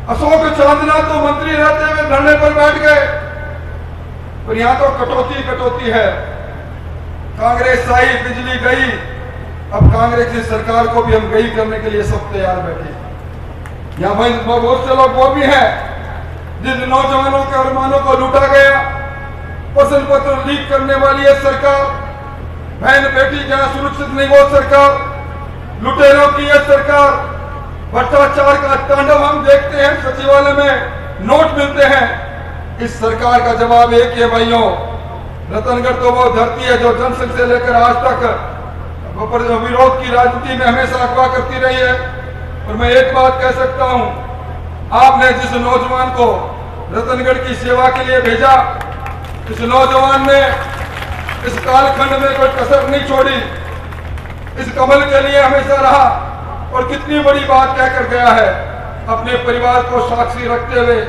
S3: अशोक चांदना तो मंत्री रहते हुए धरने पर बैठ गए, पर यहां तो कटौती कटौती है। कांग्रेस आई, बिजली गई, अब कांग्रेस की सरकार को भी हम गई करने के लिए सब तैयार बैठे। यहाँ भाई बहुत से लोग वो भी हैं जिन नौजवानों के अरमानों को लूटा गया। पसंद पत्र लीक करने वाली है सरकार, बहन बेटी जहां सुरक्षित नहीं वो सरकार, लुटेरों की है सरकार, भ्रष्टाचार का तांडव हम देखते हैं। सचिवालय में नोट मिलते हैं। इस सरकार का जवाब एक है भाइयों, रतनगढ़ तो वो धरती है जो जनसंघ से लेकर आज तक विरोध की राजनीति में हमेशा अगवा करती रही है। और मैं एक बात कह सकता हूं, आपने जिस नौजवान को रतनगढ़ की सेवा के लिए भेजा, इस नौजवान ने इस कालखंड में कोई कसर नहीं छोड़ी, इस कमल के लिए हमेशा रहा। और कितनी बड़ी बात कहकर गया है, अपने परिवार को साक्षी रखते हुए।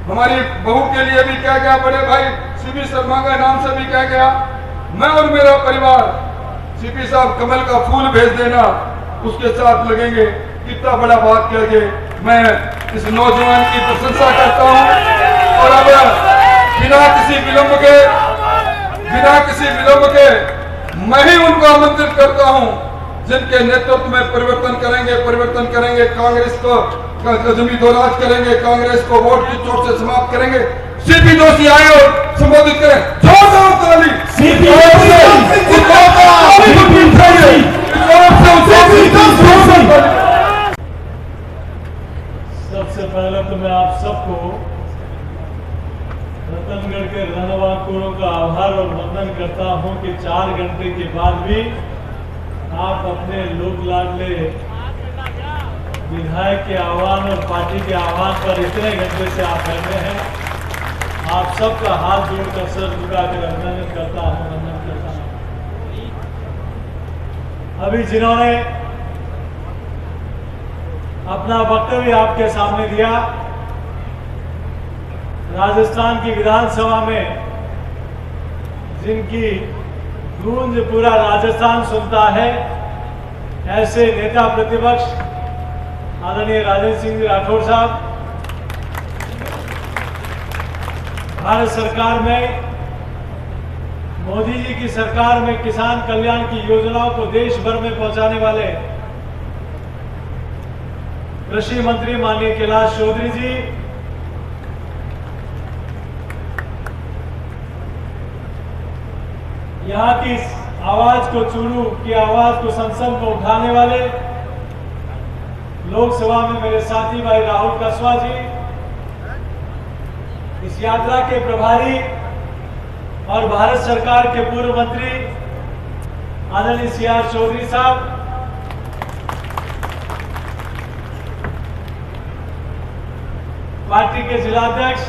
S3: हमारी बहू के लिए भी कह गया, बड़े भाई सीपी शर्मा के नाम से भी कह गया, मैं और मेरा परिवार सीपी साहब कमल का फूल भेज देना, उसके साथ लगेंगे। कितना बड़ा बात कह के मैं इस नौजवान की प्रशंसा करता हूं। और अब बिना किसी विलंब के मैं ही उनको आमंत्रित करता हूं जिनके नेतृत्व में परिवर्तन करेंगे, कांग्रेस को जमींदोराज करेंगे, कांग्रेस को वोट की चोट से समाप्त करेंगे। सीपी जोशी आए और संबोधित करें। जोरदार ताली।
S6: सबसे पहले तो मैं आप सबको रतनगढ़ के रणवाकुरों का आभार और वंदन करता हूं कि 4 घंटे के बाद भी आप अपने लोक लाडले विधायक के आह्वान और पार्टी के आह्वान पर इतने घंटे से आप बैठे हैं। आप सबका हाथ जोड़कर सर झुकाकर अभिनंदन करता हूं, वंदन करता हूं। अभी जिन्होंने अपना वक्तव्य आपके सामने दिया, राजस्थान की विधानसभा में जिनकी गूंज पूरा राजस्थान सुनता है, ऐसे नेता प्रतिपक्ष आदरणीय राजेंद्र सिंह राठौर साहब, भारत सरकार में, मोदी जी की सरकार में किसान कल्याण की योजनाओं को देश भर में पहुंचाने वाले कृषि मंत्री माननीय कैलाश चौधरी जी, यहाँ की आवाज को, चूरू की आवाज को संसद में उठाने वाले लोकसभा में मेरे साथी भाई राहुल कसवा जी, इस यात्रा के प्रभारी और भारत सरकार के पूर्व मंत्री आदरणीय CR चौधरी साहब, पार्टी के जिलाध्यक्ष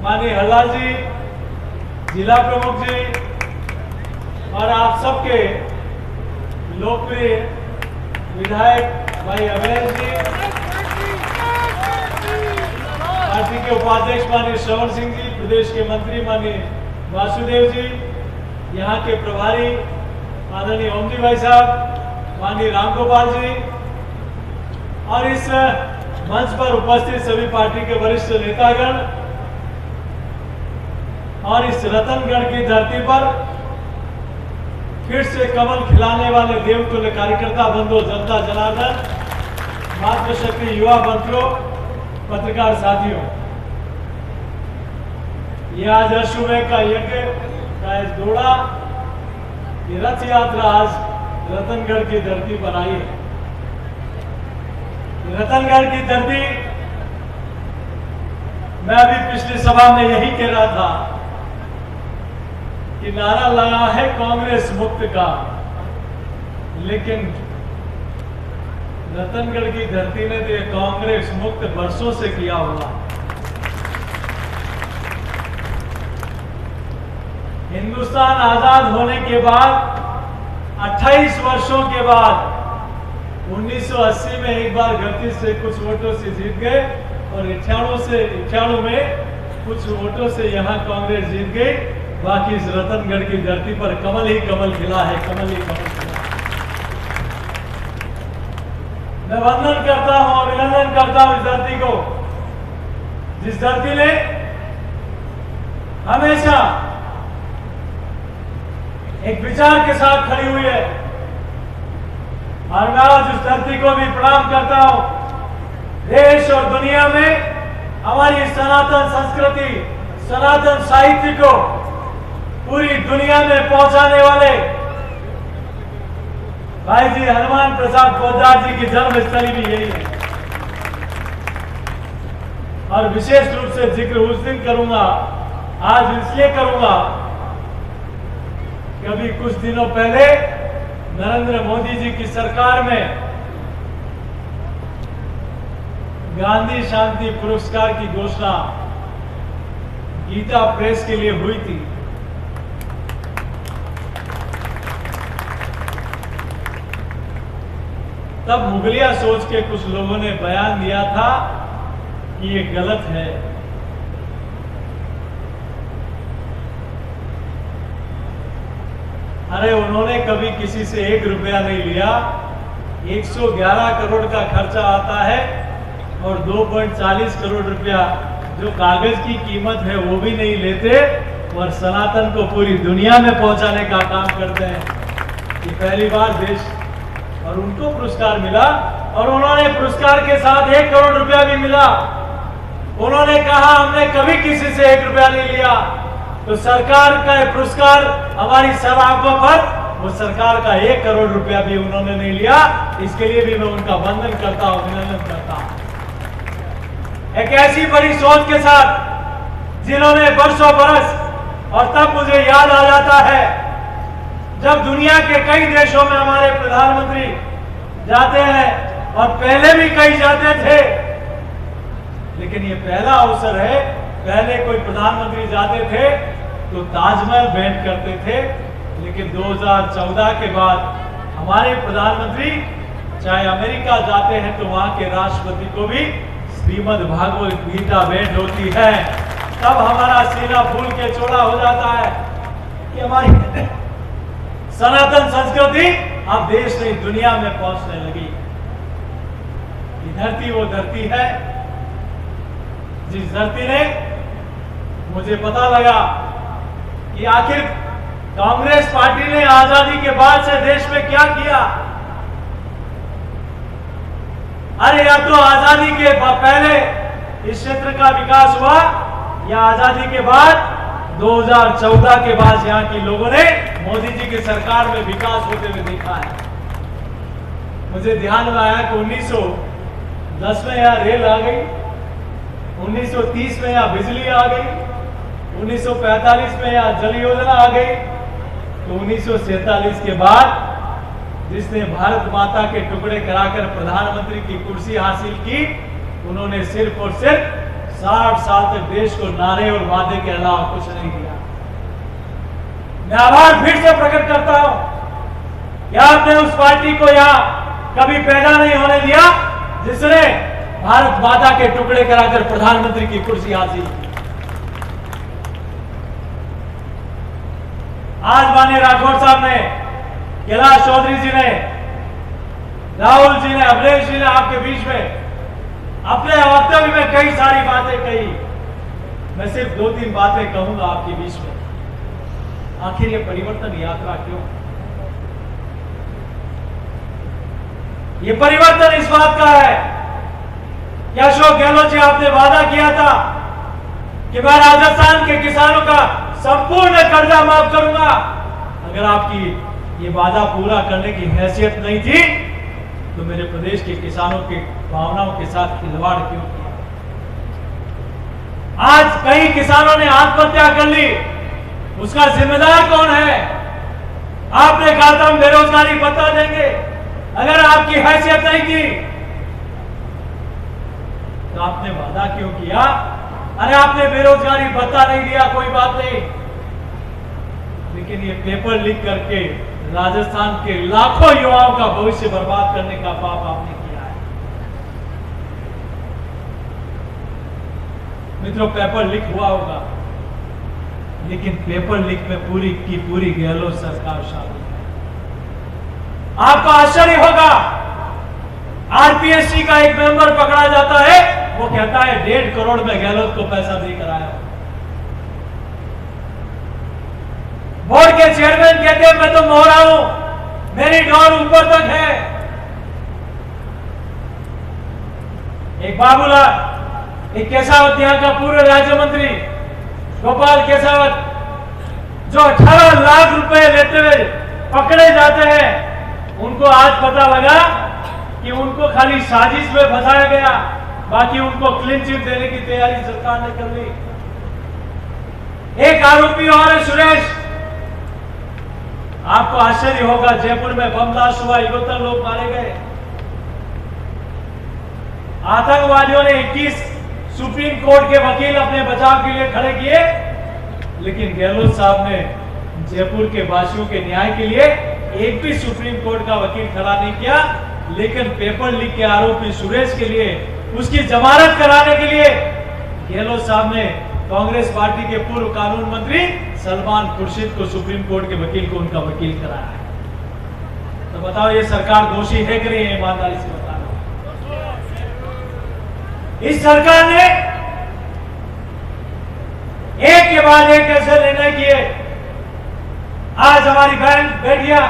S6: माननीय हल्लाल जी, जिला प्रमुख जी और आप सबके लोकप्रिय विधायक भाई अवैध जी, पार्टी के उपाध्यक्ष माननीय श्रवण सिंह जी, प्रदेश के मंत्री माननीय वासुदेव जी, यहाँ के प्रभारी आदरणीय ओम जी भाई साहब, माननीय रामगोपाल जी और इस मंच पर उपस्थित सभी पार्टी के वरिष्ठ नेतागण और इस रतनगढ़ की धरती पर फिर से कमल खिलाने वाले देवतुल्य कार्यकर्ता बंधु, जनता जनार्दन, मातृशक्ति युवा बंधुओं, पत्रकार साथियों, ये आज अश्वमेघ का यज्ञ का जोड़ा, ये रथ यात्रा आज रतनगढ़ की धरती पर आई है। रतनगढ़ की धरती, मैं अभी पिछली सभा में यही कह रहा था कि नारा लगा है कांग्रेस मुक्त का, लेकिन रतनगढ़ की धरती ने तो कांग्रेस मुक्त वर्षों से किया हुआ। हिंदुस्तान आजाद होने के बाद 28 वर्षों के बाद 1980 में एक बार गलती से कुछ वोटों से जीत गए और 98 में कुछ वोटों से यहां कांग्रेस जीत गई बाकी इस रतनगढ़ की धरती पर कमल ही कमल खिला है, कमल ही कमल खिला है। मैं वंदन करता हूं, अभिनंदन करता हूं इस धरती को, जिस धरती ने हमेशा एक विचार के साथ खड़ी हुई है। और मैं आज उस धरती को भी प्रणाम करता हूं। देश और दुनिया में हमारी सनातन संस्कृति, सनातन साहित्य को पूरी दुनिया में पहुंचाने वाले भाई जी हनुमान प्रसाद पोद्दार जी की जन्मस्थली भी यही है। और विशेष रूप से जिक्र उस दिन करूंगा, आज इसलिए करूंगा, कभी कुछ दिनों पहले नरेंद्र मोदी जी की सरकार में गांधी शांति पुरस्कार की घोषणा गीता प्रेस के लिए हुई थी। तब मुगलिया सोच के कुछ लोगों ने बयान दिया था कि ये गलत है। अरे उन्होंने कभी किसी से 1 रुपया नहीं लिया। 111 करोड़ का खर्चा आता है और 2.40 करोड़ रुपया जो कागज की कीमत है वो भी नहीं लेते और सनातन को पूरी दुनिया में पहुंचाने का काम करते हैं। ये पहली बार देश और उनको पुरस्कार मिला और उन्होंने पुरस्कार के साथ 1 करोड़ रुपया भी मिला। उन्होंने कहा हमने कभी किसी से 1 रुपया नहीं लिया। तो सरकार का पुरस्कार हमारी सर आंखों पर, वो सरकार का 1 करोड़ रुपया भी उन्होंने नहीं लिया। इसके लिए भी मैं उनका वंदन करता हूं, अभिनंदन करता हूं। एक ऐसी बड़ी सोच के साथ जिन्होंने बरसों बरस, और तब मुझे याद आ जाता है जब दुनिया के कई देशों में हमारे प्रधानमंत्री जाते हैं और पहले भी कई जाते थे, लेकिन ये पहला अवसर है। पहले कोई प्रधानमंत्री जाते थे तो ताजमहल भेंट करते थे, लेकिन 2014 के बाद हमारे प्रधानमंत्री चाहे अमेरिका जाते हैं तो वहां के राष्ट्रपति को भी श्रीमद् भागवत गीता भेंट होती है। तब हमारा सीना फूल के चौड़ा हो जाता है कि हमारी सनातन संस्कृति अब देश नहीं दुनिया में पहुंचने लगी। ये धरती वो धरती है जिस धरती ने, मुझे पता लगा कि आखिर कांग्रेस पार्टी ने आजादी के बाद से देश में क्या किया। अरे या तो आजादी के पहले इस क्षेत्र का विकास हुआ या आजादी के बाद 2014 के बाद यहाँ के लोगों ने मोदी जी की सरकार में विकास होते हुए देखा है। मुझे ध्यान में आया कि 1910 में यहाँ रेल आ गई, 1930 में यहाँ बिजली आ गई, 1945 में यहाँ जल योजना आ गई, तो 1947 के बाद जिसने भारत माता के टुकड़े कराकर प्रधानमंत्री की कुर्सी हासिल की, उन्होंने सिर्फ और सिर्फ 60 साल तक देश को नारे और वादे के अलावा कुछ नहीं दिया। मैं आभार फिर से प्रकट करता हूं कि आपने उस पार्टी को यहां कभी पैदा नहीं होने दिया जिसने भारत माता के टुकड़े कराकर प्रधानमंत्री की कुर्सी हासिल की। आज माननीय राठौर साहब ने, कैलाश चौधरी जी ने, राहुल जी ने, अखिलेश जी ने आपके बीच में अपने वक्तव्य में कई सारी बातें कही। मैं सिर्फ 2-3 बातें कहूंगा आपके बीच में। आखिर ये परिवर्तन यात्रा क्यों? ये परिवर्तन इस बात का है कि अशोक गहलोत जी आपने वादा किया था कि मैं राजस्थान के किसानों का संपूर्ण कर्जा माफ करूंगा। अगर आपकी ये वादा पूरा करने की हैसियत नहीं थी तो मेरे प्रदेश के किसानों की भावनाओं के साथ खिलवाड़ क्यों किया? आज कई किसानों ने आत्महत्या कर ली, उसका जिम्मेदार कौन है? आपने कहा था हम बेरोजगारी भत्ता देंगे। अगर आपकी हैसियत नहीं थी तो आपने वादा क्यों किया? अरे आपने बेरोजगारी भत्ता नहीं दिया, कोई बात नहीं, लेकिन ये पेपर लीक करके राजस्थान के लाखों युवाओं का भविष्य बर्बाद करने का पाप आपने किया है। मित्रों, पेपर लीक हुआ होगा, लेकिन पेपर लीक में पूरी की पूरी गहलोत सरकार शामिल है। आपको आश्चर्य होगा, आरपीएससी का एक मेंबर पकड़ा जाता है, वो कहता है 1.5 करोड़ में गहलोत को पैसा देकर आया। बोर्ड के चेयरमैन कहते हैं मैं तो मोहरा हूं, मेरी डोर ऊपर तक है। एक बाबूलाल, एक केसावत यहाँ का पूर्व राज्य मंत्री गोपाल केसावत, जो 18 लाख रुपए लेते हुए पकड़े जाते हैं, उनको आज पता लगा कि उनको खाली साजिश में फंसाया गया, बाकी उनको क्लीन चिट देने की तैयारी सरकार ने कर ली। एक आरोपी और है सुरेश। आपको आश्चर्य होगा, जयपुर में बम ब्लास्ट हुआ, 71 लोग मारे गए। आतंकवादियों ने 21 सुप्रीम कोर्ट के वकील अपने बचाव के लिए खड़े किए, लेकिन गहलोत साहब ने जयपुर के वासियों के न्याय के लिए एक भी सुप्रीम कोर्ट का वकील खड़ा नहीं किया। लेकिन पेपर लीक के आरोपी सुरेश के लिए, उसकी जमानत कराने के लिए गहलोत साहब ने कांग्रेस पार्टी के पूर्व कानून मंत्री सलमान खुर्शीद को सुप्रीम कोर्ट के वकील को उनका वकील कराया है। तो बताओ ये सरकार दोषी है कि नहीं है? ईमानदारी से बताना। इस सरकार ने एक के बाद एक ऐसे निर्णय किए। आज हमारी बहन बेटियां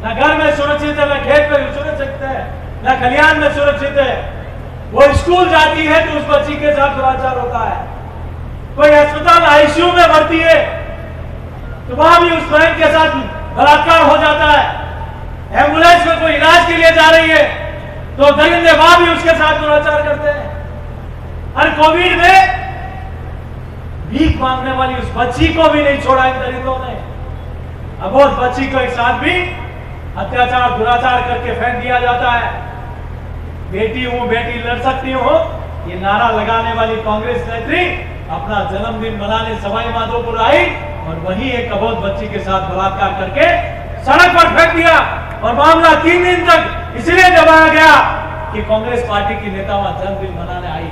S6: न घर में सुरक्षित है, न खेत में सुरक्षित है, न खलिहान में सुरक्षित है। वो स्कूल जाती है तो उस बच्ची के साथ दुराचार होता है। कोई अस्पताल आईसीयू में भर्ती है तो वहां भी उस बहन के साथ बलात्कार हो जाता है। एम्बुलेंस में कोई इलाज के लिए जा रही है तो दरिंदे वहां भी उसके साथ दुराचार करते हैं। और कोविड में भीख मांगने वाली उस बच्ची को भी नहीं छोड़ा इन दरिंदों ने। अब उस बच्ची को एक साथ भी अत्याचार दुराचार करके फेंक दिया जाता है। बेटी हूं, बेटी लड़ सकती हो, ये नारा लगाने वाली कांग्रेस नेत्री अपना जन्मदिन मनाने सवाई माधोपुर आई और वहीं एक अबोध बच्ची के साथ बलात्कार करके सड़क पर फेंक दिया। और मामला 3 दिन तक इसलिए दबाया गया कि कांग्रेस पार्टी की नेता वहां जन्मदिन मनाने आई।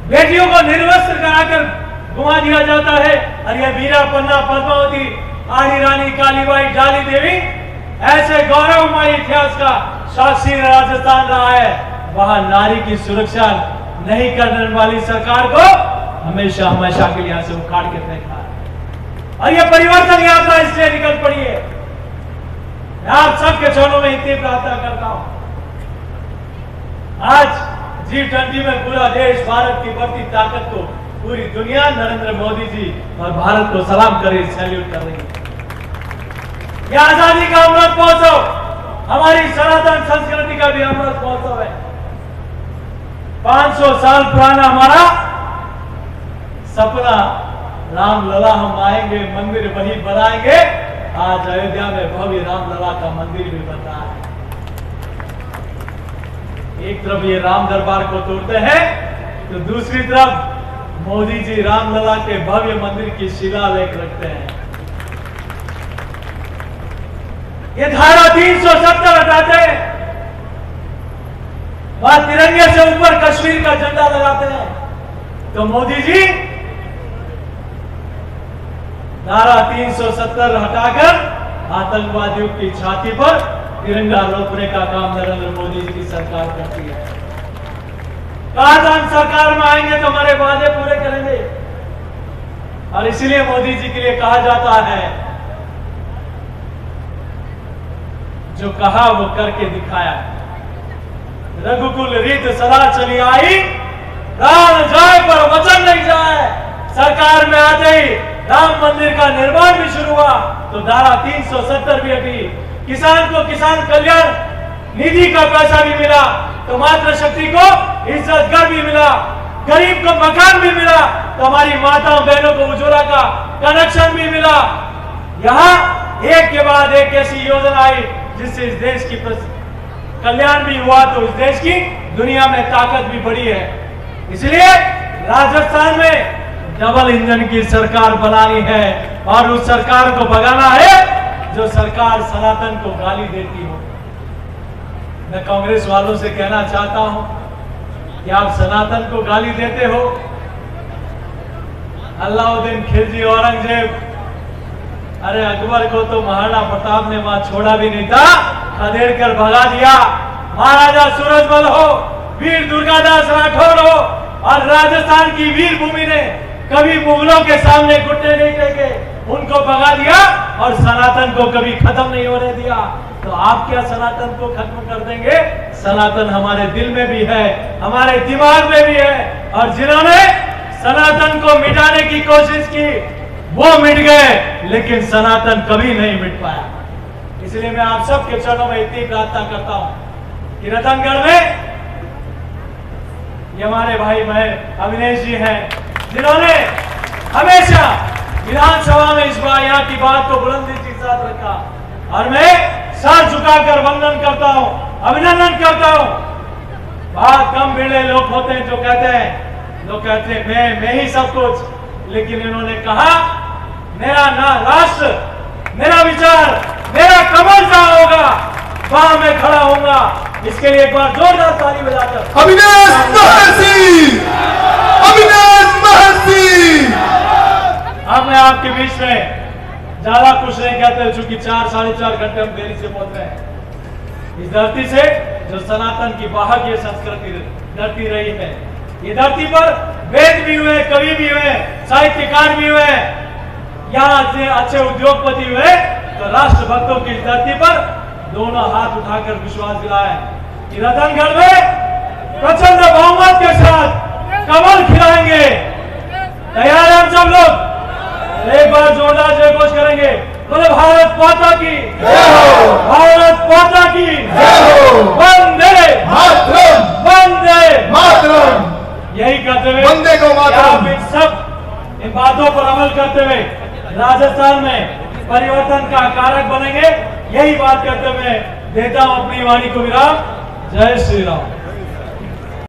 S6: बेटियों को निर्वस्त्र कराकर घुमा दिया जाता है। और यह वीरा, पन्ना, पद्मावती, आड़ी रानी, कालीबाई, डाली देवी, ऐसे गौरवमयी इतिहास का साक्षी राजस्थान रहा है। वहां नारी की सुरक्षा नहीं करने वाली सरकार को हमेशा हमेशा के लिए यहां से उखाड़ के फेंका है। और यह परिवर्तन यात्रा इसलिए निकल पड़ी है। मैं आप सबके चरणों में इतनी प्रार्थना करता हूं, आज G20 में पूरा देश भारत की बढ़ती ताकत को, पूरी दुनिया नरेंद्र मोदी जी और भारत को सलाम कर रही, सैल्यूट कर रही है। यह आजादी का अमृत महोत्सव हमारी सनातन संस्कृति का भी अमृत महोत्सव है। 500 साल पुराना हमारा सपना, रामलला हम आएंगे, मंदिर वही बनाएंगे। आज अयोध्या में भव्य रामलला का मंदिर भी बन रहा है। एक तरफ ये राम दरबार को तोड़ते हैं तो दूसरी तरफ मोदी जी रामलला के भव्य मंदिर की शिलालेख रखते हैं। ये धारा 370 हटाते हैं, वहां तिरंगे से ऊपर कश्मीर का झंडा लगाते हैं। तो मोदी जी धारा 370 हटाकर आतंकवादियों की छाती पर तिरंगा रोकने का काम नरेंद्र मोदी जी की सरकार करती है। कहा था हम सरकार में आएंगे तो हमारे वादे पूरे करेंगे। और इसलिए मोदी जी के लिए कहा जाता है, जो कहा वो करके दिखाया। रघुकुल रीत सदा चली आई, प्राण जाए पर वचन नहीं जाए। सरकार में आते ही राम मंदिर का निर्माण भी शुरू हुआ तो धारा 370 भी हटी। किसान को किसान कल्याण निधि का पैसा भी मिला तो मातृशक्ति को इज्जत घर भी मिला, गरीब को मकान भी मिला तो हमारी माताओं बहनों को उज्ज्वला का कनेक्शन भी मिला। यहाँ एक के बाद एक ऐसी योजना आई जिससे इस देश की कल्याण भी हुआ तो इस देश की दुनिया में ताकत भी बढ़ी है। इसलिए राजस्थान में डबल इंजन की सरकार बनानी है और उस सरकार को भगाना है जो सरकार सनातन को गाली देती हो। मैं कांग्रेस वालों से कहना चाहता हूं कि आप सनातन को गाली देते हो, अलाउद्दीन खिलजी औरंगजेब, अरे अकबर को तो महाराणा प्रताप ने वहां छोड़ा भी नहीं था, खदेड़ कर भगा दिया। महाराजा सूरजमल हो, वीर दुर्गादास राठौर हो और राजस्थान की वीर भूमि ने कभी मुगलों के सामने घुटने नहीं टेके, उनको भगा दिया और सनातन को कभी खत्म नहीं होने दिया। तो आप क्या सनातन को खत्म कर देंगे? सनातन हमारे दिल में भी है, हमारे दिमाग में भी है, और जिन्होंने सनातन को मिटाने की कोशिश की वो मिट गए, लेकिन सनातन कभी नहीं मिट पाया। इसलिए मैं आप सबके चरणों में इतनी प्रार्थना करता हूं कि रतनगढ़ में ये हमारे भाई बहन अविनेश जी हैं, जिन्होंने हमेशा विधानसभा में इस बार यहाँ की बात को बुलंदी के साथ रखा, और मैं सर झुकाकर वंदन करता हूँ, अभिनंदन करता हूँ। बहुत कम बिरले लोग होते हैं जो कहते हैं, लोग कहते हैं मैं ही सब कुछ, लेकिन इन्होंने कहा मेरा ना राष्ट्र, मेरा विचार, मेरा कमल जहां होगा वहां मैं खड़ा होऊंगा। इसके लिए एक बार जोरदार ताली बजाकर
S3: अविनाश महर्षि, अविनाश महर्षि।
S6: अब मैं आपके बीच में ज्यादा कुछ नहीं कहते, चूंकि 4-4.5 घंटे हम देरी से पहुंच रहे हैं इस धरती से जो सनातन की वाहकीय संस्कृति धरती रही है। ये धरती पर वेद भी हुए, कवि भी हुए, साहित्यकार भी हुए, यहाँ अच्छे उद्योगपति हुए, तो राष्ट्र भक्तों की इस धरती पर दोनों हाथ उठाकर विश्वास दिलाए कि रतनगढ़ में प्रचंड बहुमत के साथ कमल खिलाएंगे। तैयार हैं हम सब लोग? एक बार जोरदार जयघोष करेंगे, बोले भारत माता की जय हो, भारत माता की जय हो, वंदे
S3: मातरम,
S6: वंदे
S3: मातरम।
S6: यही करते हुए
S3: वंदे को मातरम।
S6: आप इन सब इन बातों पर अमल करते हुए राजस्थान में परिवर्तन का कारक बनेंगे। यही बात करते हुए देता हूं अपनी वाणी को विराम। जय श्री राम।